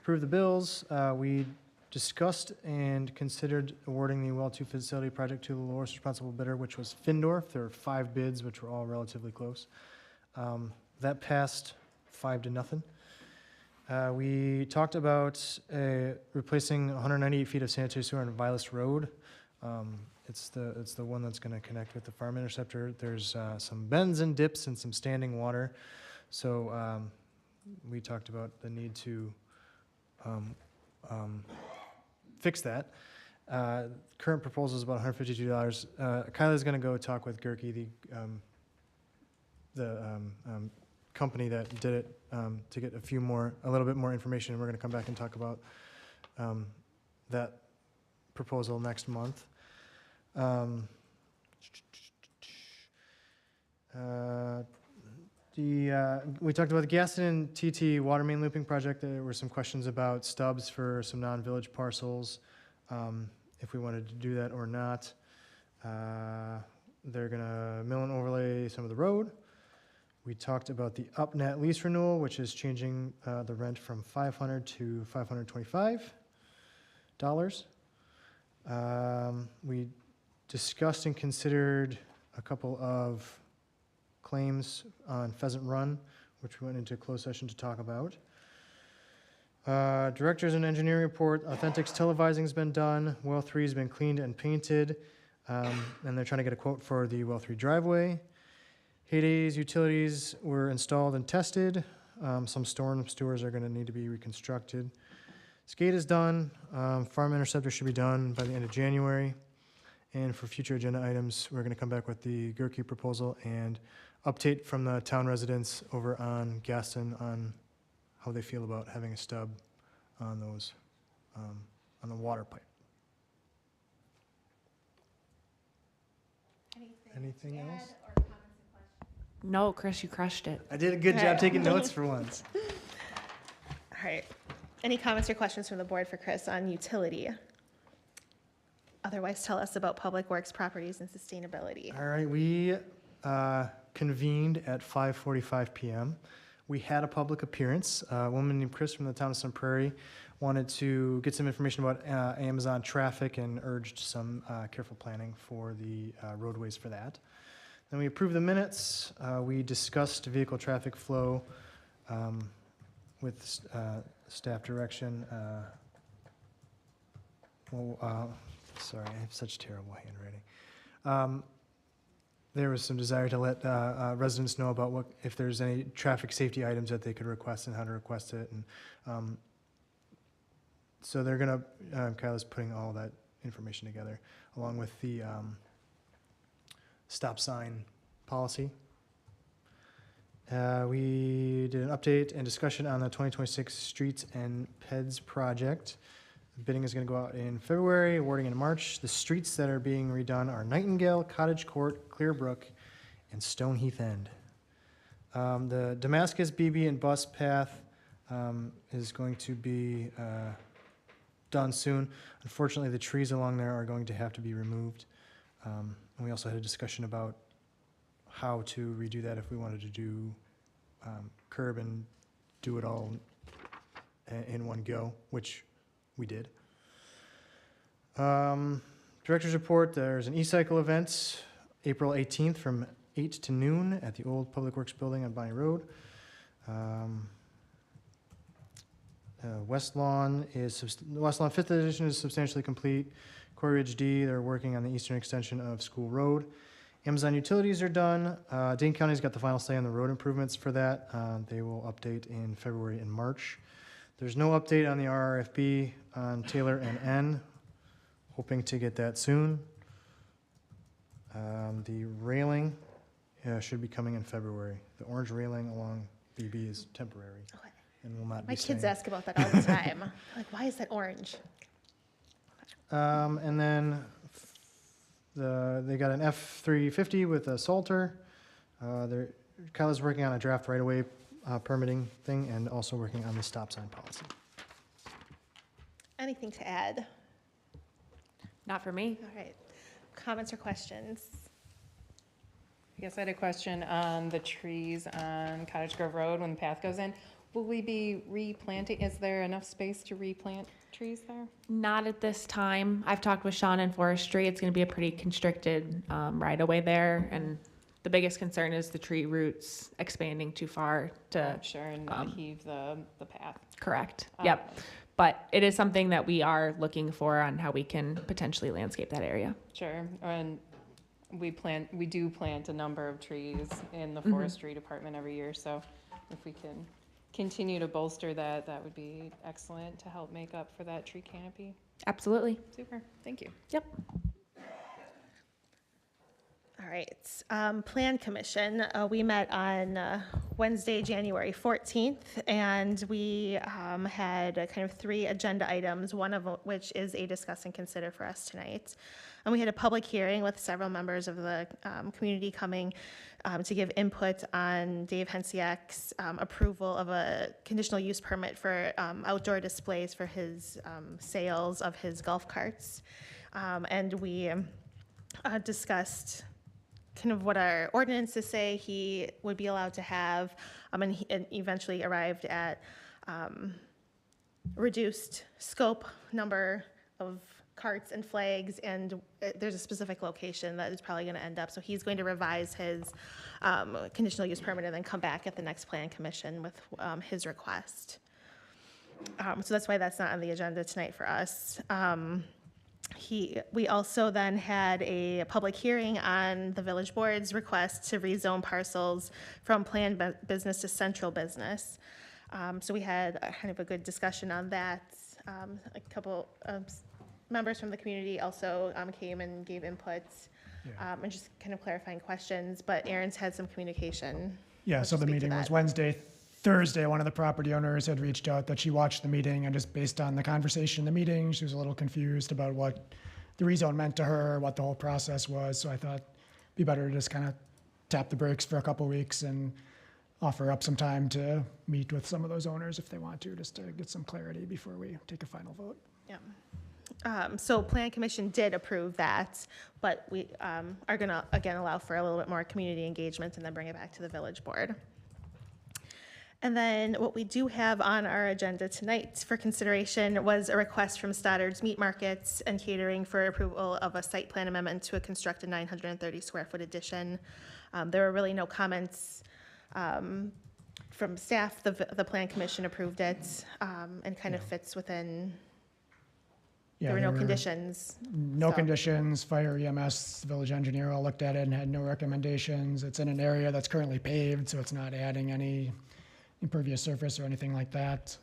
approved the bills. We discussed and considered awarding the Well 2 facility project to the lowest responsible bidder, which was Findorf. There were 5 bids, which were all relatively close. That passed 5-0. We talked about replacing 198 feet of sanitary sewer on Vilas Road. It's the one that's going to connect with the farm interceptor. There's some bends and dips and some standing water. So we talked about the need to fix that. Current proposal is about $152. Kylie's going to go talk with Gerke, the company that did it, to get a little bit more information. And we're going to come back and talk about that proposal next month. We talked about the Gaston and TT water main looping project. There were some questions about stubs for some non-village parcels, if we wanted to do that or not. They're gonna mill and overlay some of the road. We talked about the UpNet lease renewal, which is changing the rent from $500 to $525. We discussed and considered a couple of claims on Pheasant Run, which we went into closed session to talk about. Directors and engineering report, Authentics televising's been done, Well 3 has been cleaned and painted, and they're trying to get a quote for the Well 3 driveway. Haydays utilities were installed and tested. Some storm sewers are gonna need to be reconstructed. Skate is done. Farm interceptor should be done by the end of January. And for future agenda items, we're gonna come back with the Gerke proposal and update from the town residents over on Gaston on how they feel about having a stub on those, on the water pipe. Anything else? No, Chris, you crushed it. I did a good job taking notes for once. All right. Any comments or questions from the board for Chris on utility? Otherwise, tell us about Public Works, Properties, and Sustainability. All right, we convened at 5:45 PM. We had a public appearance. A woman named Chris from the town of Sun Prairie wanted to get some information about Amazon traffic and urged some careful planning for the roadways for that. Then we approved the minutes. We discussed vehicle traffic flow with staff direction. Sorry, I have such terrible handwriting. There was some desire to let residents know about if there's any traffic safety items that they could request and how to request it. And so they're gonna, Kyla's putting all that information together along with the stop sign policy. We did an update and discussion on the 2026 Streets and PEDS project. Bidding is going to go out in February, awarding in March. The streets that are being redone are Nightingale, Cottage Court, Clearbrook, and Stone Heath End. The Damascus, BB, and Bus Path is going to be done soon. Unfortunately, the trees along there are going to have to be removed. And we also had a discussion about how to redo that if we wanted to do curb and do it all in one go, which we did. Director's report, there's an e-cycle event, April 18th from 8 to noon at the old Public Works building on Bonnie Road. West Lawn 5th edition is substantially complete. Corey Ridge D, they're working on the eastern extension of School Road. Amazon utilities are done. Dane County's got the final say on the road improvements for that. They will update in February and March. There's no update on the RRFB on Taylor and N. Hoping to get that soon. The railing should be coming in February. The orange railing along BB is temporary Okay. and will not be My kids staying. ask about that all the time. Like, why is that orange? And then they got an F-350 with a Salter. Kyla's working on a draft right-of-way permitting thing and also working on the stop sign policy. Anything to add? Not for me. All right. Comments or questions? I guess I had a question on the trees on Cottage Grove Road when the path goes in. Will we be replanting? Is there enough space to replant trees there? Not at this time. I've talked with Sean in Forestry. It's going to be a pretty constricted right away there. And the biggest concern is the tree roots expanding too far to. Sure, and not heave the path. Correct. Yep. But it is something that we are looking for on how we can potentially landscape that area. Sure, and we do plant a number of trees in the forestry department every year, so if we can continue to bolster that, that would be excellent to help make up for that tree canopy. Absolutely. Super, thank you. Yep. All right. Plan Commission, we met on Wednesday, January 14th, and we had kind of 3 agenda items, one of which is a discuss and consider for us tonight. And we had a public hearing with several members of the community coming to give input on Dave Hensiak's approval of a conditional use permit for outdoor displays for his sales of his golf carts. And we discussed kind of what our ordinances say he would be allowed to have, and eventually arrived at reduced scope, number of carts and flags, and there's a specific location that is probably going to end up. So he's going to revise his conditional use permit and then come back at the next plan commission with his request. So that's why that's not on the agenda tonight for us. We also then had a public hearing on the village board's request to rezone parcels from planned business to central business. So we had kind of a good discussion on that. A couple of members from the community also came and gave input and just kind of clarifying questions, but Aaron's had some communication. Yeah, so the meeting was Wednesday. Thursday, one of the property owners had reached out that she watched the meeting, and just based on the conversation in the meeting, she was a little confused about what the rezone meant to her, what the whole process was. So I thought it'd be better to just kind of tap the brakes for a couple weeks and offer up some time to meet with some of those owners if they want to, just to get some clarity before we take a final vote. Yeah. So Plan Commission did approve that, but we are going to, again, allow for a little bit more community engagement and then bring it back to the village board. And then what we do have on our agenda tonight for consideration was a request from Stoddard's Meat Markets and Catering for approval of a site plan amendment to a constructed 930 square foot addition. There were really no comments from staff. The Plan Commission approved it and kind of fits within, Yeah, there were no conditions. No so. conditions. Fire, EMS, village engineer all looked at it and had no recommendations. It's in an area that's currently paved, so it's not adding any impervious surface or anything like that.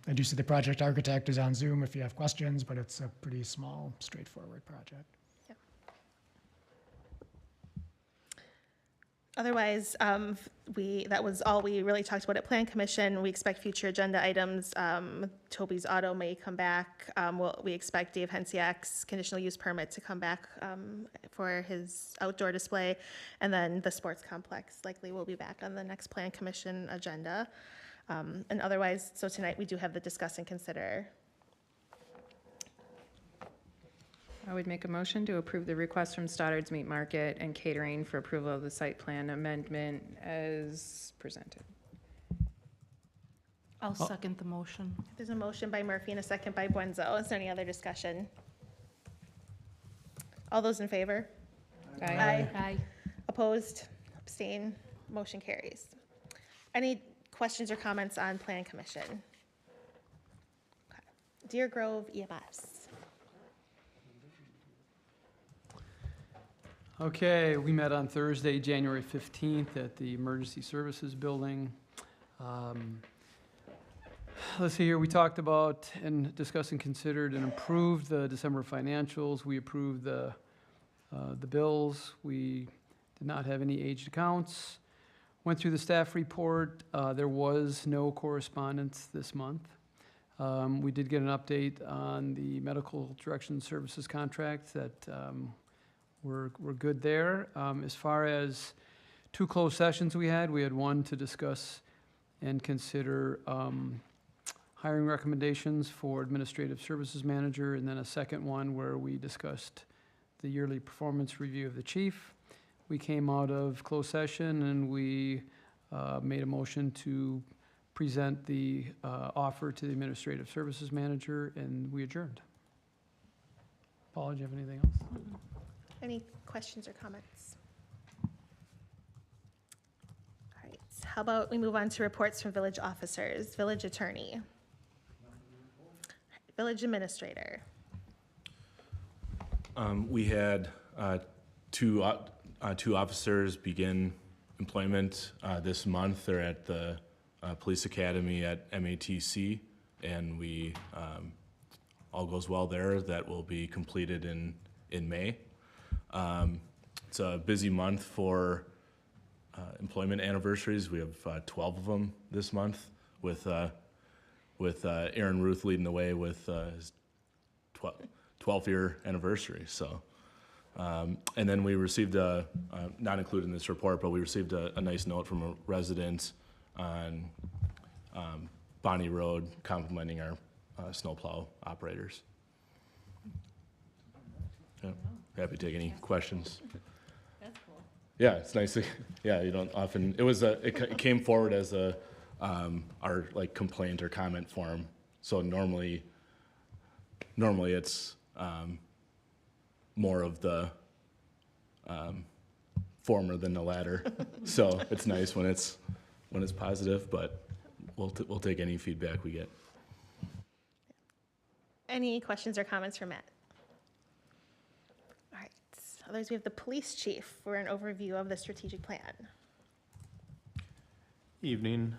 I do see the project architect is on Zoom if you have questions, but it's a pretty small, straightforward project. Yep. Otherwise, that was all we really talked about at Plan Commission. We expect future agenda items. Toby's Auto may come back. We expect Dave Hensiak's conditional use permit to come back for his outdoor display. And then the sports complex likely will be back on the next Plan Commission agenda. And otherwise, so tonight we do have the discuss and consider. I would make a motion to approve the request from Stoddard's Meat Market and Catering for approval of the site plan amendment as presented. I'll second the motion. There's a motion by Murphy and a second by Buenzo. Is there any other discussion? All those in favor? Aye. Aye. Opposed? Abstain? Motion carries. Any questions or comments on Plan Commission? Okay. Deer Grove EMS. Okay, we met on Thursday, January 15th at the Emergency Services Building. Let's see here, we talked about and discussed and considered and approved the December financials. We approved the bills. We did not have any aged accounts. Went through the staff report. There was no correspondence this month. We did get an update on the medical direction services contract that we're good there. As far as 2 closed sessions we had one to discuss and consider hiring recommendations for administrative services manager, and then a second one where we discussed the yearly performance review of the chief. We came out of closed session and we made a motion to present the offer to the administrative services manager, and we adjourned. Paula, do you have anything else? Any questions or comments? All right, how about we move on to reports from village officers, village attorney, village administrator. We had two officers begin employment this month. They're at the police academy at MATC, and we all goes well there. That will be completed in May. It's a busy month for employment anniversaries. We have 12 of them this month, with Aaron Ruth leading the way with his 12th year anniversary. So, and then we received not included in this report, but we received a nice note from a resident on Bonnie Road complimenting our snowplow operators. Yeah. Happy to take any questions. That's cool. Yeah, it's nice. Yeah, you don't often. It came forward as our like complaint or comment form. So normally it's more of the former than the latter. So it's nice when it's positive, but we'll take any feedback we get. Any questions or comments for Matt? All right, others, we have the police chief for an overview of the strategic plan. Evening.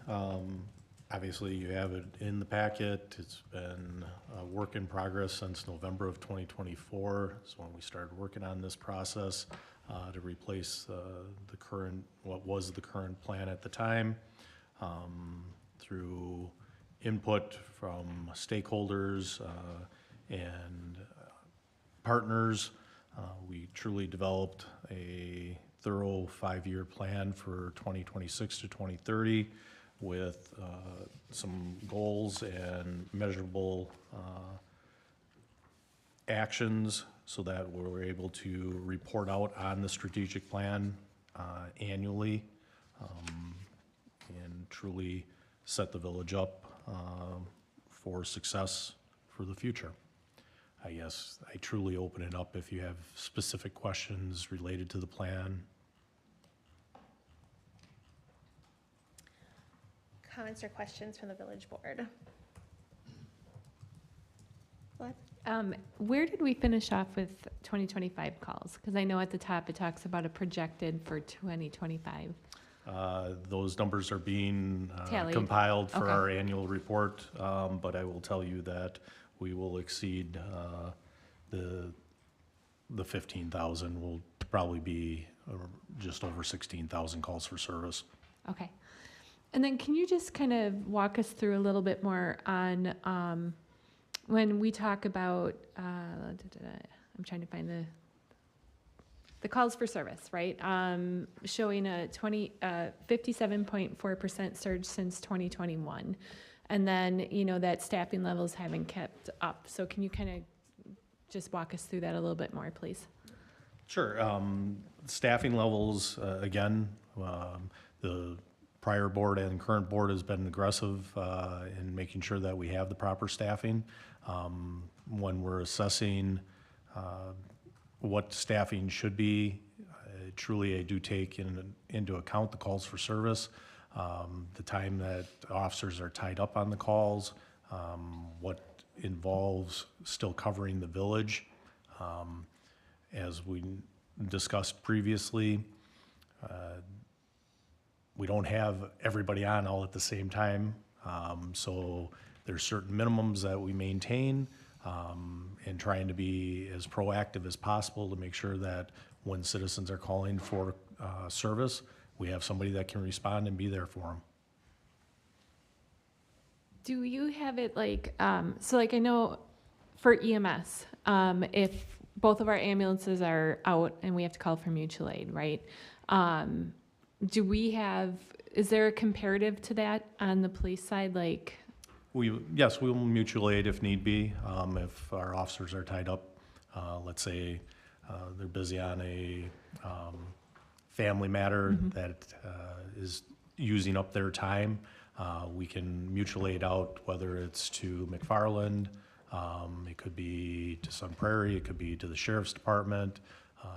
Obviously, you have it in the packet. It's been a work in progress since November of 2024. So when we started working on this process to replace what was the current plan at the time, through input from stakeholders and partners, we truly developed a thorough 5-year plan for 2026 to 2030 with some goals and measurable actions so that we're able to report out on the strategic plan annually and truly set the village up for success for the future. I guess I truly open it up if you have specific questions related to the plan. Comments or questions from the village board? What? Where did we finish off with 2025 calls? Because I know at the top it talks about a projected for 2025. Those numbers are being Tallied. compiled for Okay. our annual report, but I will tell you that we will exceed the 15,000. Will probably be just over 16,000 calls for service. Okay. And then can you just kind of walk us through a little bit more on when we talk about, I'm trying to find the calls for service, right? Showing a 57.4% surge since 2021. And then, that staffing levels haven't kept up. So can you kind of just walk us through that a little bit more, please? Sure. Staffing levels, again, the prior board and current board has been aggressive in making sure that we have the proper staffing. When we're assessing what staffing should be, truly I do take into account the calls for service, the time that officers are tied up on the calls, what involves still covering the village. As we discussed previously, we don't have everybody on all at the same time. So there's certain minimums that we maintain, and trying to be as proactive as possible to make sure that when citizens are calling for service, we have somebody that can respond and be there for them. Do you have it like, so like I know for EMS, if both of our ambulances are out and we have to call for mutual aid, right? Do we have, is there a comparative to that on the police side? Like, Yes, we will mutual aid if need be. If our officers are tied up, let's say they're busy on a family matter that is using up their time, we can mutual aid out, whether it's to McFarland, it could be to Sun Prairie, it could be to the sheriff's department,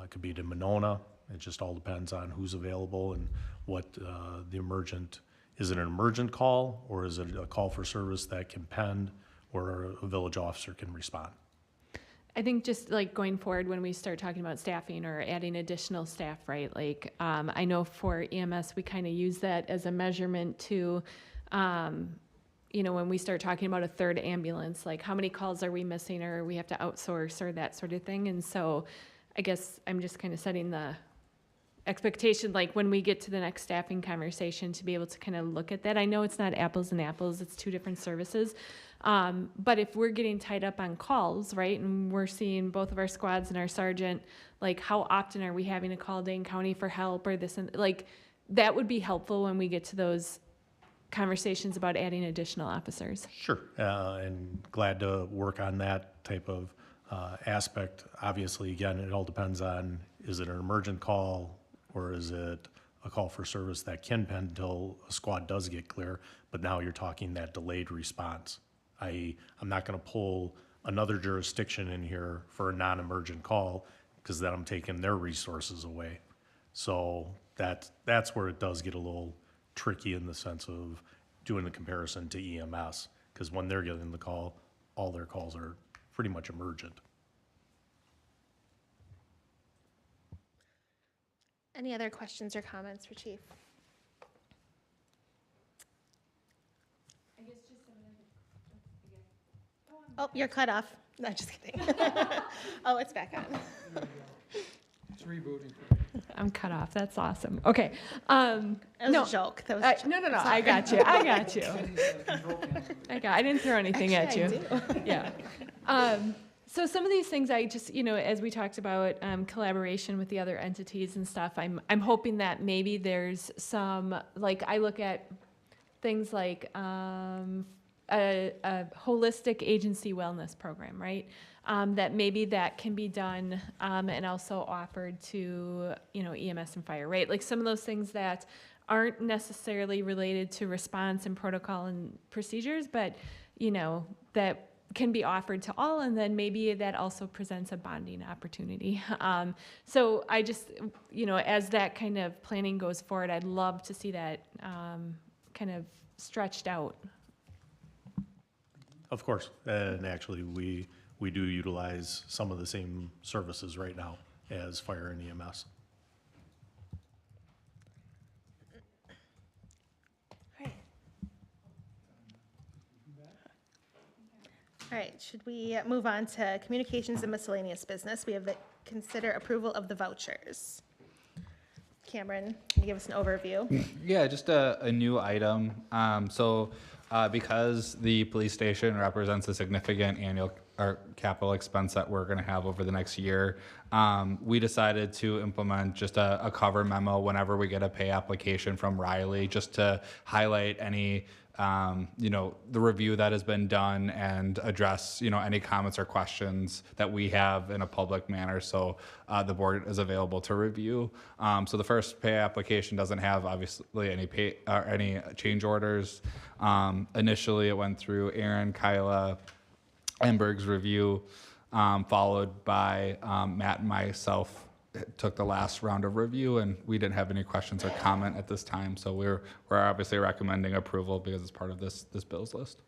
it could be to Monona. It just all depends on who's available and what the emergent, is it an emergent call or is it a call for service that can pend where a village officer can respond? I think just like going forward when we start talking about staffing or adding additional staff, right? Like, I know for EMS, we kind of use that as a measurement to, you know, when we start talking about a third ambulance, like how many calls are we missing or we have to outsource or that sort of thing. And so I guess I'm just kind of setting the expectation, like when we get to the next staffing conversation, to be able to kind of look at that. I know it's not apples and apples, it's two different services. But if we're getting tied up on calls, right, and we're seeing both of our squads and our sergeant, like how often are we having to call Dane County for help or this, and like that would be helpful when we get to those conversations about adding additional officers. Sure, and glad to work on that type of aspect. Obviously, again, it all depends on, is it an emergent call or is it a call for service that can pend until a squad does get clear, but now you're talking that delayed response. I'm not gonna pull another jurisdiction in here for a non-emergent call, because then I'm taking their resources away. So that's where it does get a little tricky in the sense of doing the comparison to EMS, because when they're getting the call, all their calls are pretty much emergent. Any other questions or comments for Chief? Oh, you're cut off. No, just kidding. Oh, it's back on. It's rebooting. I'm cut off. That's awesome. Okay. That was No. a joke. That was a joke. No. I got you. I didn't throw anything Actually, at you. Yeah. So some of these things I just, you know, as we talked about collaboration with the other entities and stuff, I'm hoping that maybe there's some, like I look at things like a holistic agency wellness program, right? That maybe that can be done and also offered to, you know, EMS and fire, right? Like some of those things that aren't necessarily related to response and protocol and procedures, but, you know, that can be offered to all, and then maybe that also presents a bonding opportunity. So I just, you know, as that kind of planning goes forward, I'd love to see that kind of stretched out. Of course, and actually, we do utilize some of the same services right now as fire and EMS. All right, should we move on to communications and miscellaneous business? We have the consider approval of the vouchers. Cameron, can you give us an overview? Yeah, just a new item. Because the police station represents a significant annual or capital expense that we're going to have over the next year, we decided to implement just a cover memo whenever we get a pay application from Riley, just to highlight any the review that has been done and address, any comments or questions that we have in a public manner. So the board is available to review. So the first pay application doesn't have obviously any pay or any change orders. Initially it went through Aaron, Kyla, Enberg's review, followed by Matt and myself. Took the last round of review, and we didn't have any questions or comment at this time. So we're obviously recommending approval because it's part of this bills list.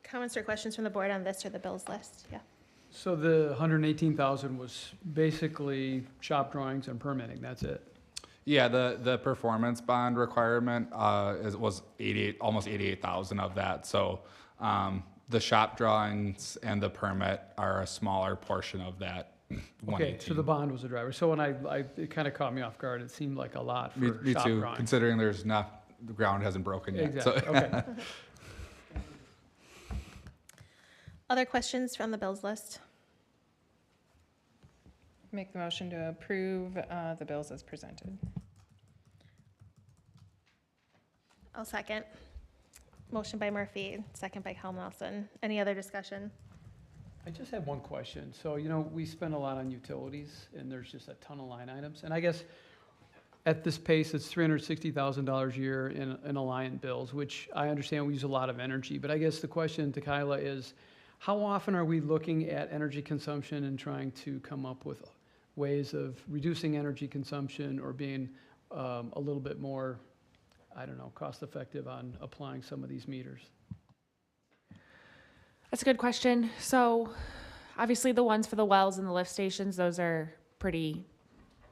Comments or questions from the board on this or the bills list? Yeah. So the 118,000 was basically shop drawings and permitting, that's it? Yeah, the performance bond requirement was almost 88,000 of that. So the shop drawings and the permit are a smaller portion of that. Okay, so the bond was the driver. So when it kind of caught me off guard. It seemed like a lot for Me shop too, drawings. considering the ground hasn't broken yet. Exactly, So okay. Other questions from the bills list? Make the motion to approve the bills as presented. I'll second. Motion by Murphy, second by Cal Nelson. Any other discussion? I just have one question. So, we spend a lot on utilities, and there's just a ton of line items. And I guess at this pace, it's $360,000 a year in Alliant bills, which I understand we use a lot of energy. But I guess the question to Kyla is, how often are we looking at energy consumption and trying to come up with ways of reducing energy consumption or being a little bit more, cost-effective on applying some of these meters? That's a good question. So obviously the ones for the wells and the lift stations, those are pretty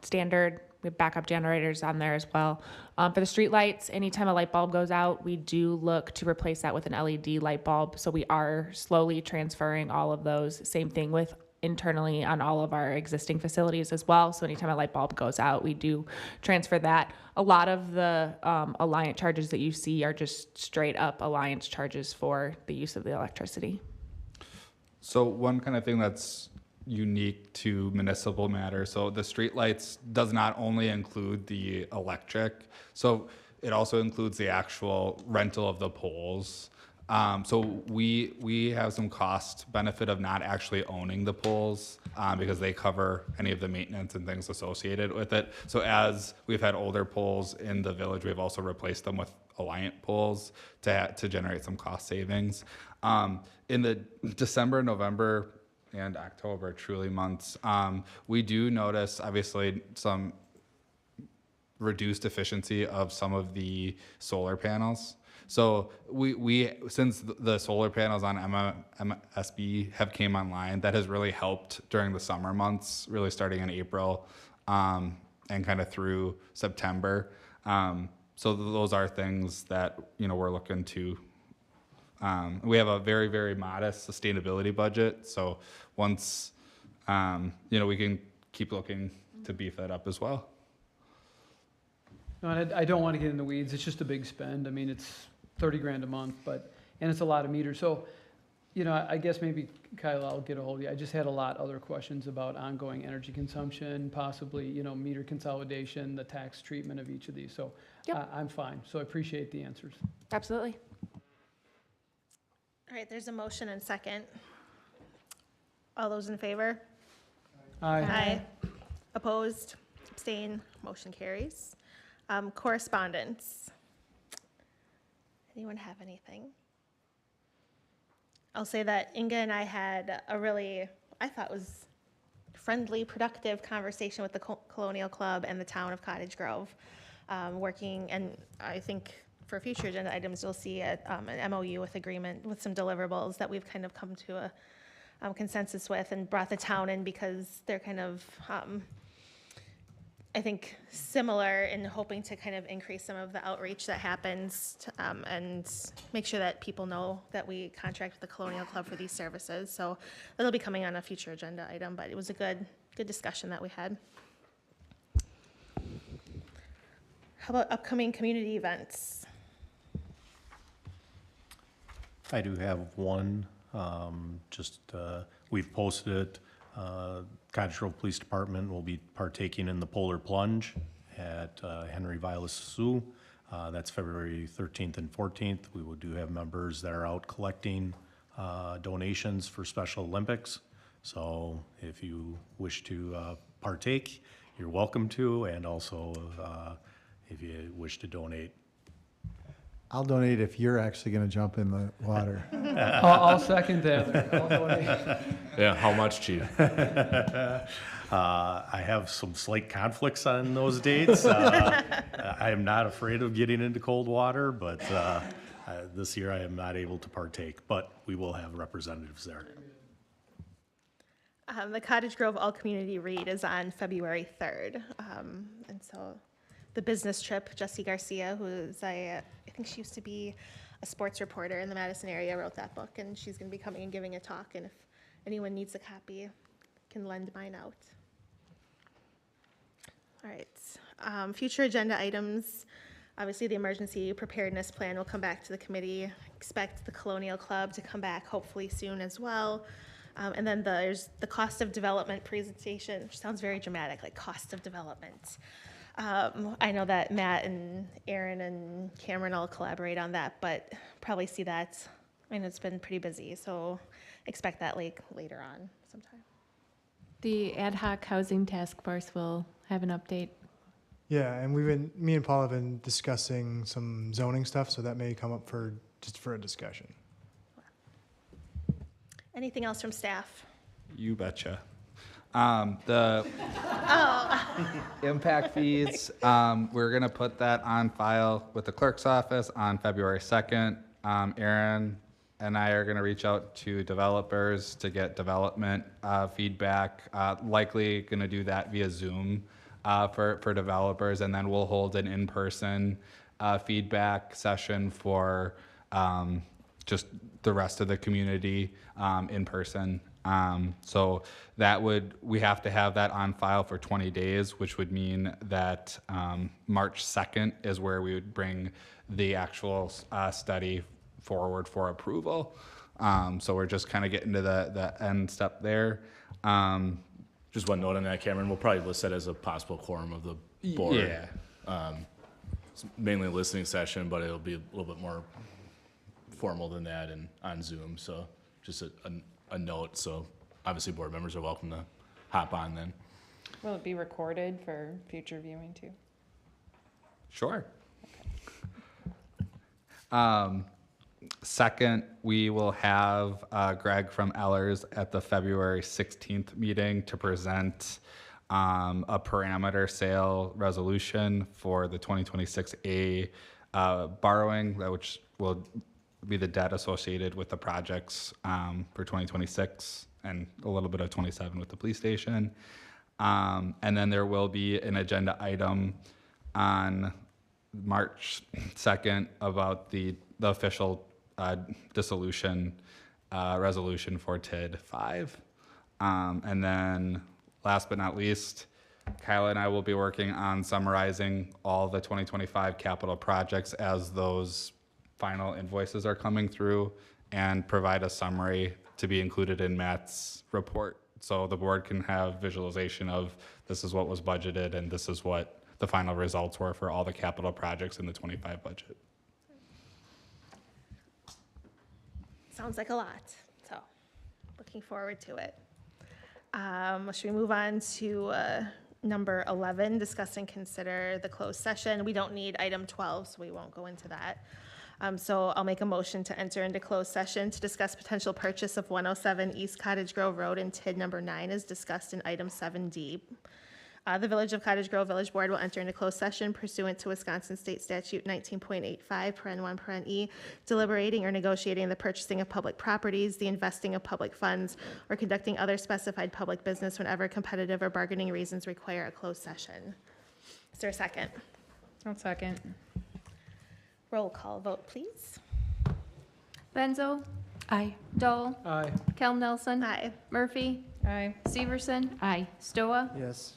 standard. We have backup generators on there as well. For the street lights, anytime a light bulb goes out, we do look to replace that with an LED light bulb. So we are slowly transferring all of those. Same thing with internally on all of our existing facilities as well. So anytime a light bulb goes out, we do transfer that. A lot of the Alliant charges that you see are just straight up Alliance charges for the use of the electricity. So one kind of thing that's unique to municipal matter, so the streetlights does not only include the electric, so it also includes the actual rental of the poles. So we have some cost benefit of not actually owning the poles because they cover any of the maintenance and things associated with it. So as we've had older poles in the village, we've also replaced them with Alliant poles to generate some cost savings. In the December, November, and October truly months, we do notice obviously some reduced efficiency of some of the solar panels. So we since the solar panels on MSB have came online, that has really helped during the summer months, really starting in April and kind of through September. So those are things that we're looking to. We have a very, very modest sustainability budget. So once we can keep looking to beef that up as well. No, and I don't want to get in the weeds. It's just a big spend. I mean, it's 30 grand a month, and it's a lot of meters. So, I guess maybe Kyle, I'll get a hold of you. I just had a lot other questions about ongoing energy consumption, possibly, meter consolidation, the tax treatment of each of these. So Yep. I'm fine. So I appreciate the answers. Absolutely. All right, there's a motion and second. All those in favor? Aye. Opposed? Abstain? Motion carries. Correspondence. Anyone have anything? I'll say that Inga and I had a really, I thought was friendly, productive conversation with the Colonial Club and the town of Cottage Grove, working, and I think for future agenda items, you'll see an MOU with agreement with some deliverables that we've kind of come to a consensus with and brought the town in because they're kind of, I think, similar in hoping to kind of increase some of the outreach that happens and make sure that people know that we contract with the Colonial Club for these services. So it'll be coming on a future agenda item, but it was a good discussion that we had. How about upcoming community events? I do have one, we've posted it. Cottage Grove Police Department will be partaking in the Polar Plunge at Henry Vilas Zoo. That's February 13th and 14th. We will do have members that are out collecting donations for Special Olympics. So if you wish to partake, you're welcome to, and also if you wish to donate. I'll donate if you're actually going to jump in the water. I'll second that. I'll donate. Yeah, how much, Chief? I have some slight conflicts on those dates. I am not afraid of getting into cold water, but this year I am not able to partake, but we will have representatives there. The Cottage Grove All Community Read is on February 3rd. And so the business trip, Jessie Garcia, who is I think she used to be a sports reporter in the Madison area, wrote that book, and she's going to be coming and giving a talk. And if anyone needs a copy, can lend mine out. All right. Future agenda items. Obviously, the emergency preparedness plan will come back to the committee. Expect the Colonial Club to come back hopefully soon as well. And then there's the cost of development presentation, which sounds very dramatic, like cost of development. I know that Matt and Aaron and Cameron all collaborate on that, but probably see that. I mean, it's been pretty busy, so expect that like later on sometime. The ad hoc housing task force will have an update. Yeah, and me and Paul have been discussing some zoning stuff, so that may come up for a discussion. Anything else from staff? You betcha. The impact fees, we're gonna put that on file with the clerk's office on February 2nd. Aaron and I are gonna reach out to developers to get development feedback. Likely gonna do that via Zoom for developers, and then we'll hold an in-person feedback session for just the rest of the community in person. So we have to have that on file for 20 days, which would mean that March 2nd is where we would bring the actual study forward for approval. So we're just kind of getting to the end step there. Just one note on that, Cameron, we'll probably list that as a possible quorum of the board. Yeah. It's mainly a listening session, but it'll be a little bit more formal than that and on Zoom, so just a note, so obviously board members are welcome to hop on then. Will it be recorded for future viewing too? Sure. Second, we will have Greg from Ellers at the February 16th meeting to present a parameter sale resolution for the 2026A borrowing, which will be the debt associated with the projects for 2026 and a little bit of 27 with the police station. And then there will be an agenda item on March 2nd about the official dissolution resolution for TID 5. And then last but not least, Kyla and I will be working on summarizing all the 2025 capital projects as those final invoices are coming through, and provide a summary to be included in Matt's report. So the board can have visualization of this is what was budgeted and this is what the final results were for all the capital projects in the 25 budget. Sounds like a lot, so looking forward to it. Should we move on to number 11, discuss and consider the closed session? We don't need item 12, so we won't go into that. So I'll make a motion to enter into closed session to discuss potential purchase of 107 East Cottage Grove Road and TID number 9 is discussed in item 7D. The Village of Cottage Grove Village Board will enter into closed session pursuant to Wisconsin State Statute 19.85, paren 1, paren E, deliberating or negotiating the purchasing of public properties, the investing of public funds, or conducting other specified public business whenever competitive or bargaining reasons require a closed session. Is there a second? I'll second. Roll call vote, please. Benzo, Aye. Dahl, Aye. Kelm Nelson, Aye. Murphy, Aye. Severson, Aye. Stoa, Yes.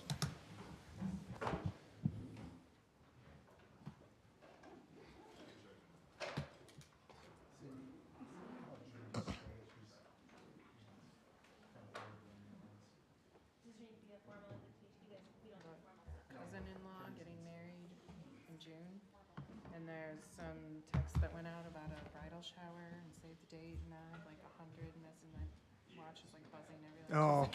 Cousin-in-law getting married in June, and there's some text that went out about a bridal shower and save the date, and I had like 100 messing my watch is like buzzing every. Oh.